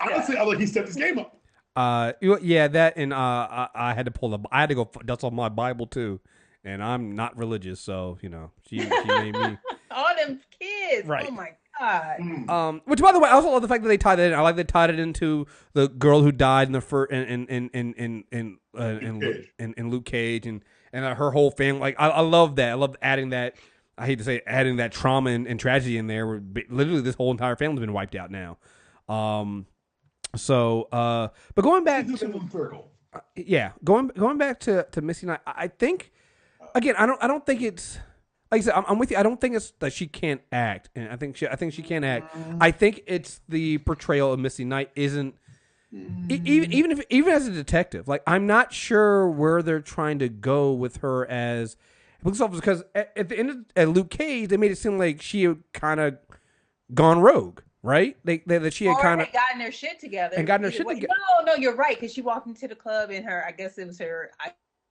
[SPEAKER 3] Honestly, I like he stepped his game up.
[SPEAKER 1] Yeah, that and I had to I had to go dust off my Bible too, and I'm not religious, so she made me.
[SPEAKER 2] All them kids,
[SPEAKER 1] right?
[SPEAKER 2] Oh my God.
[SPEAKER 1] Which, by the way, I also love the fact that they tied it in. I like they tied it into the girl who died in the in Luke Cage and her whole family. Like I love that. I love adding that. I hate to say adding that trauma and tragedy in there. Where literally this whole entire family's been wiped out now. But going back going back to Misty Knight, I think again, I don't think it's like I said, I'm with you. I don't think it's that she can't act, and I think she can act. I think it's the portrayal of Misty Knight isn't even as a detective. Like I'm not sure where they're trying to go with her as police officer because at the end of Luke Cage, they made it seem like she had kind of gone rogue. Right? That she had kind of
[SPEAKER 2] gotten her shit together. No, you're right. Because she walked into the club in her, I guess it was her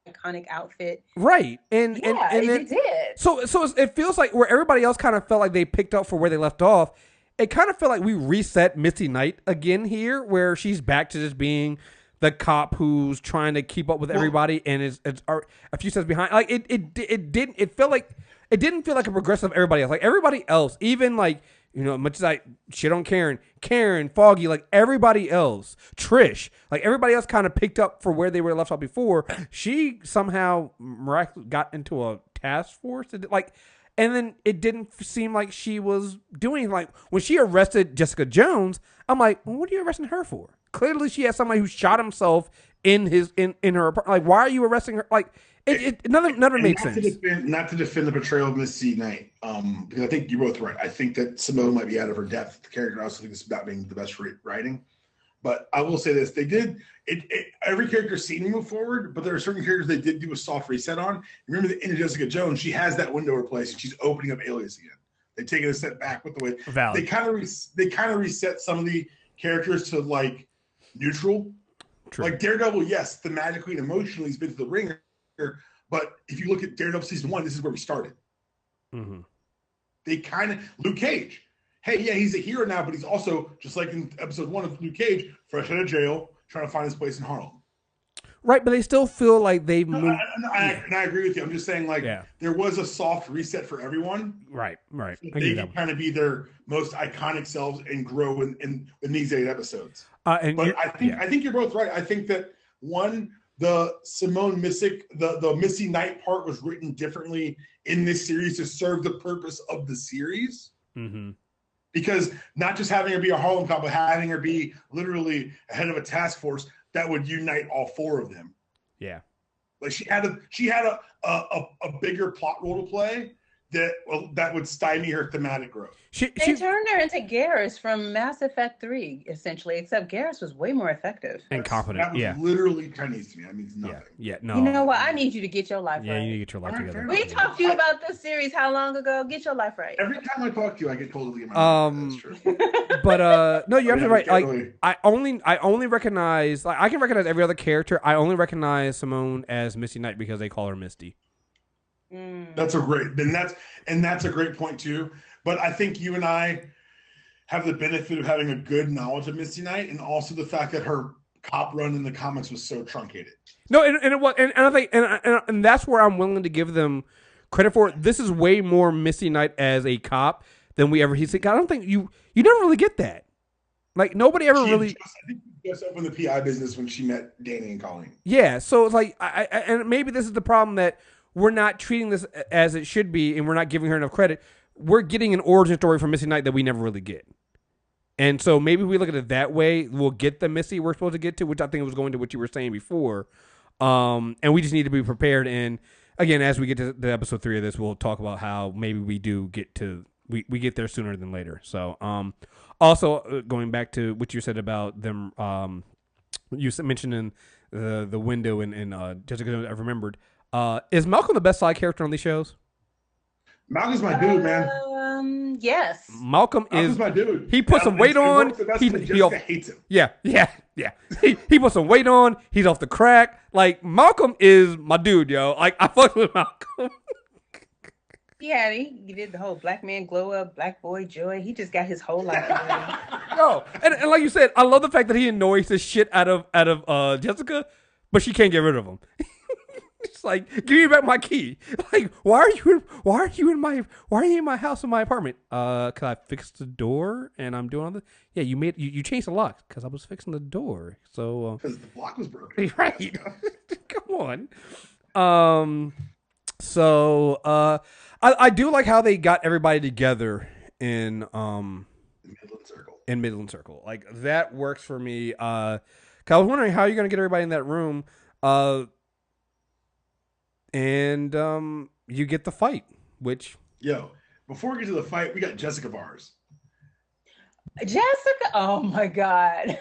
[SPEAKER 2] iconic outfit.
[SPEAKER 1] Right. And then,
[SPEAKER 2] it did.
[SPEAKER 1] So it feels like where everybody else kind of felt like they picked up for where they left off. It kind of felt like we reset Misty Knight again here, where she's back to just being the cop who's trying to keep up with everybody and is a few steps behind. Like it didn't feel like a progressive everybody else. Like everybody else, even like, you know, much as I shit on Karen, Foggy, like everybody else, Trish, like everybody else kind of picked up for where they were left off before. She somehow miraculously got into a task force, and then it didn't seem like she was doing, like when she arrested Jessica Jones. I'm like, well, what are you arresting her for? Clearly, she has somebody who shot himself in her apartment. Like, why are you arresting her? Like, none of it made sense.
[SPEAKER 3] Not to defend the portrayal of Misty Knight, because I think you're both right. I think that Simone might be out of her depth. The character, I also think it's about being the best writing. But I will say this: they did it. Every character seemed to move forward, but there are certain characters they did do a soft reset on. Remember the end of Jessica Jones? She has that window replaced, and she's opening up Alias again. They've taken a step back with the way
[SPEAKER 1] Valid.
[SPEAKER 3] They kind of reset some of the characters to like neutral. True. Like Daredevil, yes, thematically and emotionally, he's been to the ringer. But if you look at Daredevil season 1, this is where we started.
[SPEAKER 1] Mm-hmm.
[SPEAKER 3] They kind of Luke Cage. Hey, yeah, he's a hero now, but he's also, just like in episode 1 of Luke Cage, fresh out of jail, trying to find his place in Harlem.
[SPEAKER 1] Right, but they still feel like they've moved.
[SPEAKER 3] I agree with you. I'm just saying, like, there was a soft reset for everyone.
[SPEAKER 1] Right. So
[SPEAKER 3] they can kind of be their most iconic selves and grow in these 8 episodes. I think you're both right. I think that the Simone Missick, the Misty Knight part was written differently in this series to serve the purpose of the series.
[SPEAKER 1] Mm-hmm.
[SPEAKER 3] Because not just having her be a Harlem cop, but having her be literally head of a task force that would unite all 4 of them.
[SPEAKER 1] Yeah.
[SPEAKER 3] Like she had a bigger plot role to play that would stymie her thematic growth.
[SPEAKER 2] They turned her into Garrus from Mass Effect 3, essentially, except Garrus was way more effective.
[SPEAKER 1] And confident.
[SPEAKER 3] That was literally Chinese to me. That means nothing.
[SPEAKER 1] Yeah, no.
[SPEAKER 2] You know what? I need you to get your life right.
[SPEAKER 1] Yeah, you need to get your life together.
[SPEAKER 2] We talked to you about this series how long ago? Get your life right.
[SPEAKER 3] Every time I talk to you, I get told to leave my life. That's true.
[SPEAKER 1] But no, you're absolutely right. Like I only recognize, like I can recognize every other character. I only recognize Simone as Misty Knight because they call her Misty.
[SPEAKER 3] That's a great point too. But I think you and I have the benefit of having a good knowledge of Misty Knight, and also the fact that her cop run in the comics was so truncated.
[SPEAKER 1] No, and it was, and I think, and that's where I'm willing to give them credit for. This is way more Misty Knight as a cop than we ever. I don't think you never really get that. Like nobody ever really.
[SPEAKER 3] I think she just opened the PI business when she met Danny and Colleen.
[SPEAKER 1] Yeah, so it's like, and maybe this is the problem that we're not treating this as it should be, and we're not giving her enough credit. We're getting an origin story from Misty Knight that we never really get. And so maybe we look at it that way, we'll get the Misty we're supposed to get to, which I think was going to what you were saying before. And we just need to be prepared. And again, as we get to the episode 3 of this, we'll talk about how maybe we do get to, we get there sooner than later. So also going back to what you said about them, you mentioned in the window and Jessica, I remembered. Is Malcolm the best side character on these shows?
[SPEAKER 3] Malcolm's my dude, man.
[SPEAKER 2] Yes.
[SPEAKER 3] Malcolm's my dude.
[SPEAKER 1] He put some weight on. He
[SPEAKER 3] hates him.
[SPEAKER 1] Yeah. He put some weight on. He's off the crack. Like Malcolm is my dude, yo. Like I fuck with Malcolm.
[SPEAKER 2] Yeah, he did the whole black man glow up, black boy joy. He just got his whole life.
[SPEAKER 1] No, and like you said, I love the fact that he annoys the shit out of Jessica, but she can't get rid of him. It's like, give me back my key. Like, why are you in my house in my apartment? Cause I fixed the door and I'm doing all this. Yeah, you changed the lock because I was fixing the door. So
[SPEAKER 3] because the lock was broken.
[SPEAKER 1] Right. Come on. So I do like how they got everybody together in Midland Circle. Like that works for me. 'Cause I was wondering how you're gonna get everybody in that room. And you get the fight, which
[SPEAKER 3] before we get to the fight, we got Jessica bars.
[SPEAKER 2] Jessica, oh my God.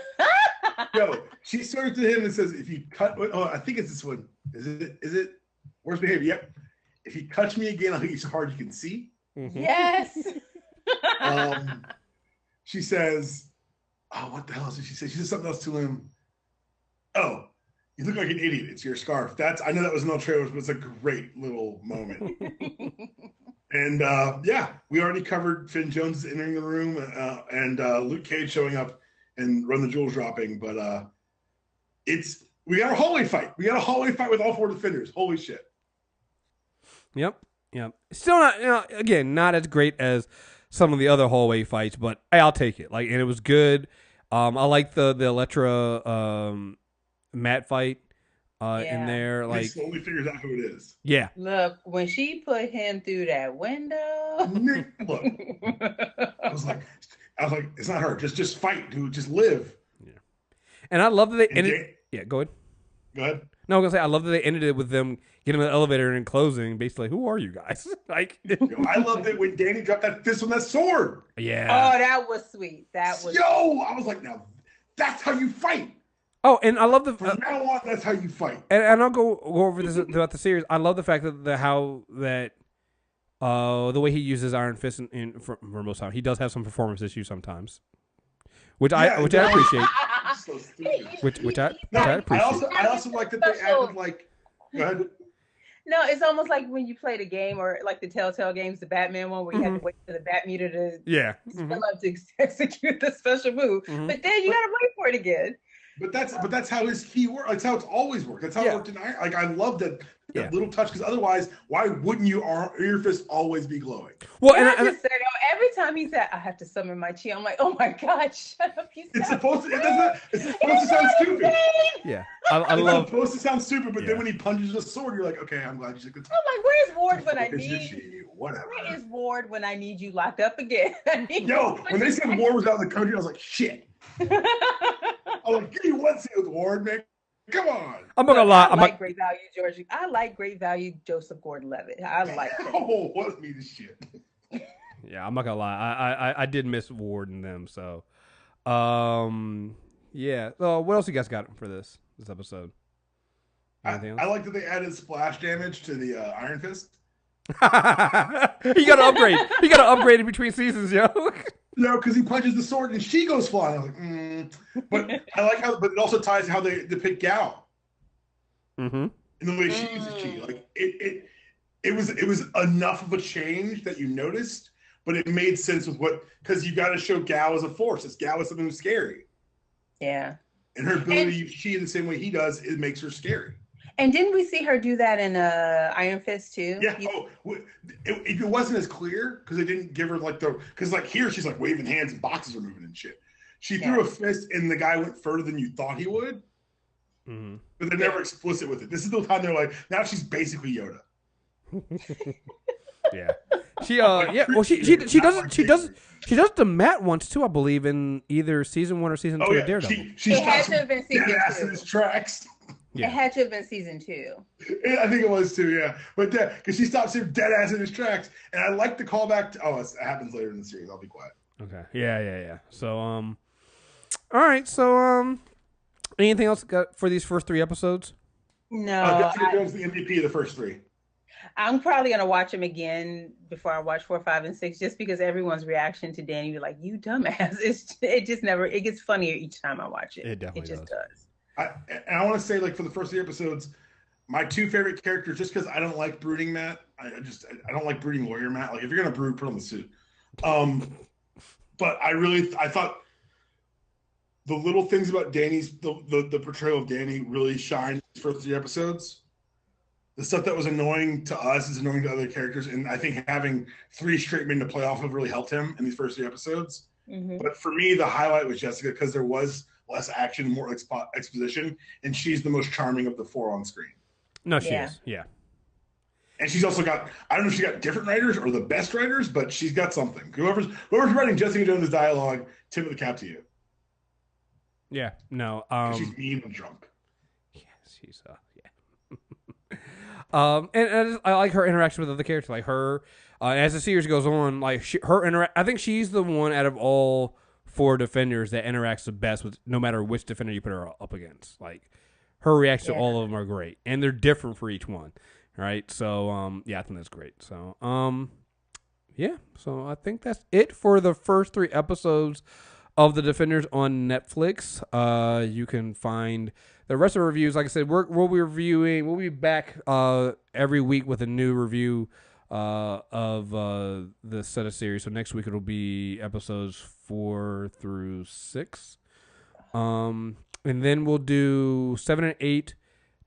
[SPEAKER 3] She turns to him and says, if you cut, I think it's this one. Is it worst behavior? Yep. If you touch me again, I'll hit you so hard you can see.
[SPEAKER 2] Mm-hmm. Yes.
[SPEAKER 3] She says, what the hell did she say? She said something else to him. Oh, you look like an idiot. It's your scarf. I know that was no trailer, but it's a great little moment. And we already covered Finn Jones entering the room and Luke Cage showing up and Run the Jewels dropping. But we got a hallway fight. We got a hallway fight with all 4 defenders. Holy shit.
[SPEAKER 1] Yep. Still not, again, not as great as some of the other hallway fights, but I'll take it. And it was good. I like the Electra Matt fight in there.
[SPEAKER 3] He slowly figures out who it is.
[SPEAKER 1] Yeah.
[SPEAKER 2] Look, when she put him through that window.
[SPEAKER 3] Look, I was like, it's not her. Just fight, dude. Just live.
[SPEAKER 1] Yeah. And I love that they ended. Yeah, go ahead.
[SPEAKER 3] Go ahead.
[SPEAKER 1] No, I was gonna say I love that they ended it with them getting in the elevator and closing. Basically, who are you guys?
[SPEAKER 3] I loved it when Danny dropped that fist on that sword.
[SPEAKER 1] Yeah.
[SPEAKER 2] Oh, that was sweet. I
[SPEAKER 3] was like, now that's how you fight.
[SPEAKER 1] Oh, and I love the
[SPEAKER 3] from now on. That's how you fight.
[SPEAKER 1] And I'll go over this throughout the series. I love the fact that the way he uses Iron Fist for most time. He does have some performance issues sometimes, which I appreciate.
[SPEAKER 3] So stupid.
[SPEAKER 1] Which I appreciate.
[SPEAKER 3] I also like that they added Go ahead.
[SPEAKER 2] No, it's almost like when you played a game or like the Telltale games, the Batman one, where you had to wait for the Bat meter to to execute the special move, but then you got to wait for it again.
[SPEAKER 3] But that's how his key works. That's how it's always worked. That's how it worked in Iron. I love that little touch, because otherwise, why wouldn't your fist always be glowing?
[SPEAKER 2] Well, and I just said, every time he said, "I have to summon my chi," I'm like, "Oh my God, shut up!"
[SPEAKER 3] It's supposed to sound stupid.
[SPEAKER 1] Yeah, I love.
[SPEAKER 3] It's supposed to sound stupid, but then when he punches the sword, you're like, "Okay, I'm glad you took the time."
[SPEAKER 2] I'm like, "Where's Ward when I need
[SPEAKER 3] you? Whatever.
[SPEAKER 2] Where is Ward when I need you locked up again?"
[SPEAKER 3] Yo, when they said Ward was out of the country, I was like, "Shit." I was like, "Give me one scene with Ward, man. Come on."
[SPEAKER 1] I'm not gonna lie.
[SPEAKER 2] I like great value, George. I like great value, Joseph Gordon-Levitt. I like that.
[SPEAKER 3] Oh, what me the shit.
[SPEAKER 1] Yeah, I'm not gonna lie. I did miss Ward in them. So, yeah. So, what else you guys got for this episode?
[SPEAKER 3] I like that they added splash damage to the Iron Fist.
[SPEAKER 1] You gotta upgrade. You gotta upgrade in between seasons, yo.
[SPEAKER 3] No, because he punches the sword and she goes flying. I'm like, But I like how, but it also ties to how they depict Gal.
[SPEAKER 1] Mm-hmm.
[SPEAKER 3] In the way she uses chi. Like it was enough of a change that you noticed, but it made sense with because you got to show Gal as a force. It's Gal as something who's scary.
[SPEAKER 2] Yeah.
[SPEAKER 3] And her ability to use chi in the same way he does, it makes her scary.
[SPEAKER 2] And didn't we see her do that in Iron Fist too?
[SPEAKER 3] Yeah. It wasn't as clear because they didn't give her because here she's like waving hands and boxes are moving and shit. She threw a fist and the guy went further than you thought he would. Mm-hmm. But they're never explicit with it. This is the time they're like, now she's basically Yoda.
[SPEAKER 1] Yeah. Well, she does the Matt once too, I believe, in either season 1 or season 2 of Daredevil.
[SPEAKER 2] She had to have been season 2.
[SPEAKER 3] In his tracks.
[SPEAKER 2] Yeah. It had to have been season 2.
[SPEAKER 3] I think it was too, yeah. But because she stops him dead ass in his tracks, and I like the callback to. It happens later in the series. I'll be quiet.
[SPEAKER 1] Okay. Yeah. So, all right. So, anything else for these first 3 episodes?
[SPEAKER 2] No.
[SPEAKER 3] That's the MVP of the first 3.
[SPEAKER 2] I'm probably gonna watch them again before I watch 4, 5, and 6, just because everyone's reaction to Danny, you're like, "You dumbass!" It gets funnier each time I watch it.
[SPEAKER 1] It definitely
[SPEAKER 2] does.
[SPEAKER 3] I want to say, for the first 3 episodes, my 2 favorite characters, just because I don't like brooding Matt. I don't like brooding lawyer Matt. If you're gonna brood, put on the suit. But I thought the little things about Danny's the portrayal of Danny really shined in the first 3 episodes. The stuff that was annoying to us is annoying to other characters, and I think having 3 straight men to play off of really helped him in these first 3 episodes. Mm-hmm. But for me, the highlight was Jessica, because there was less action, more exposition, and she's the most charming of the 4 on screen.
[SPEAKER 1] No, she is. Yeah.
[SPEAKER 3] And she's also got, I don't know if she got different writers or the best writers, but she's got something. Whoever's writing Jessica Jones' dialogue, tip of the cap to you.
[SPEAKER 1] Yeah. No.
[SPEAKER 3] She's mean and drunk.
[SPEAKER 1] Yeah, she's yeah. And I like her interaction with other characters, like her. As the series goes on, I think she's the one out of all 4 defenders that interacts the best with no matter which defender you put her up against. Like her reactions to all of them are great, and they're different for each one, right? So I think that's great. So so I think that's it for the first 3 episodes of The Defenders on Netflix. You can find the rest of the reviews. Like I said, we'll be back every week with a new review of the set of series. So next week it'll be episodes 4 through 6. And then we'll do 7 and 8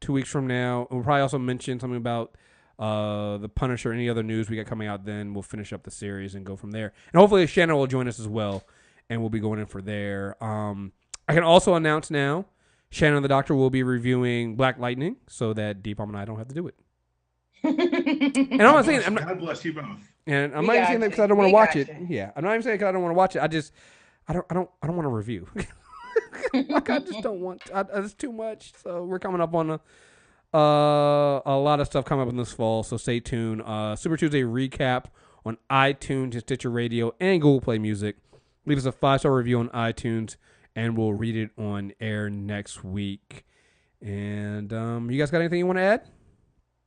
[SPEAKER 1] 2 weeks from now. And we'll probably also mention something about the Punisher, any other news we got coming out. Then we'll finish up the series and go from there. And hopefully Shannon will join us as well, and we'll be going in for there. I can also announce now, Shannon the Doctor will be reviewing Black Lightning, so that Deep Arm and I don't have to do it. And I'm not saying
[SPEAKER 3] God bless you both.
[SPEAKER 1] And I'm not even saying that because I don't want to watch it. Yeah, I'm not even saying because I don't want to watch it. I don't want to review. Like, I just don't want. It's too much. So we're coming up on a lot of stuff coming up in this fall. So stay tuned. Super Tuesday recap on iTunes and Stitcher Radio and Google Play Music. Leave us a 5-star review on iTunes, and we'll read it on air next week. And you guys got anything you want to add?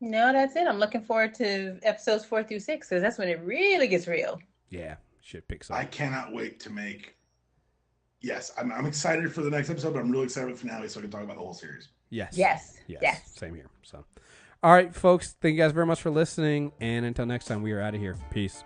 [SPEAKER 2] No, that's it. I'm looking forward to episodes 4 through 6 because that's when it really gets real.
[SPEAKER 1] Yeah, shit picks up.
[SPEAKER 3] I cannot wait to make. Yes, I'm excited for the next episode, but I'm really excited for the finale so I can talk about the whole series.
[SPEAKER 2] Yes.
[SPEAKER 1] Same here. So, all right, folks. Thank you guys very much for listening. And until next time, we are out of here. Peace.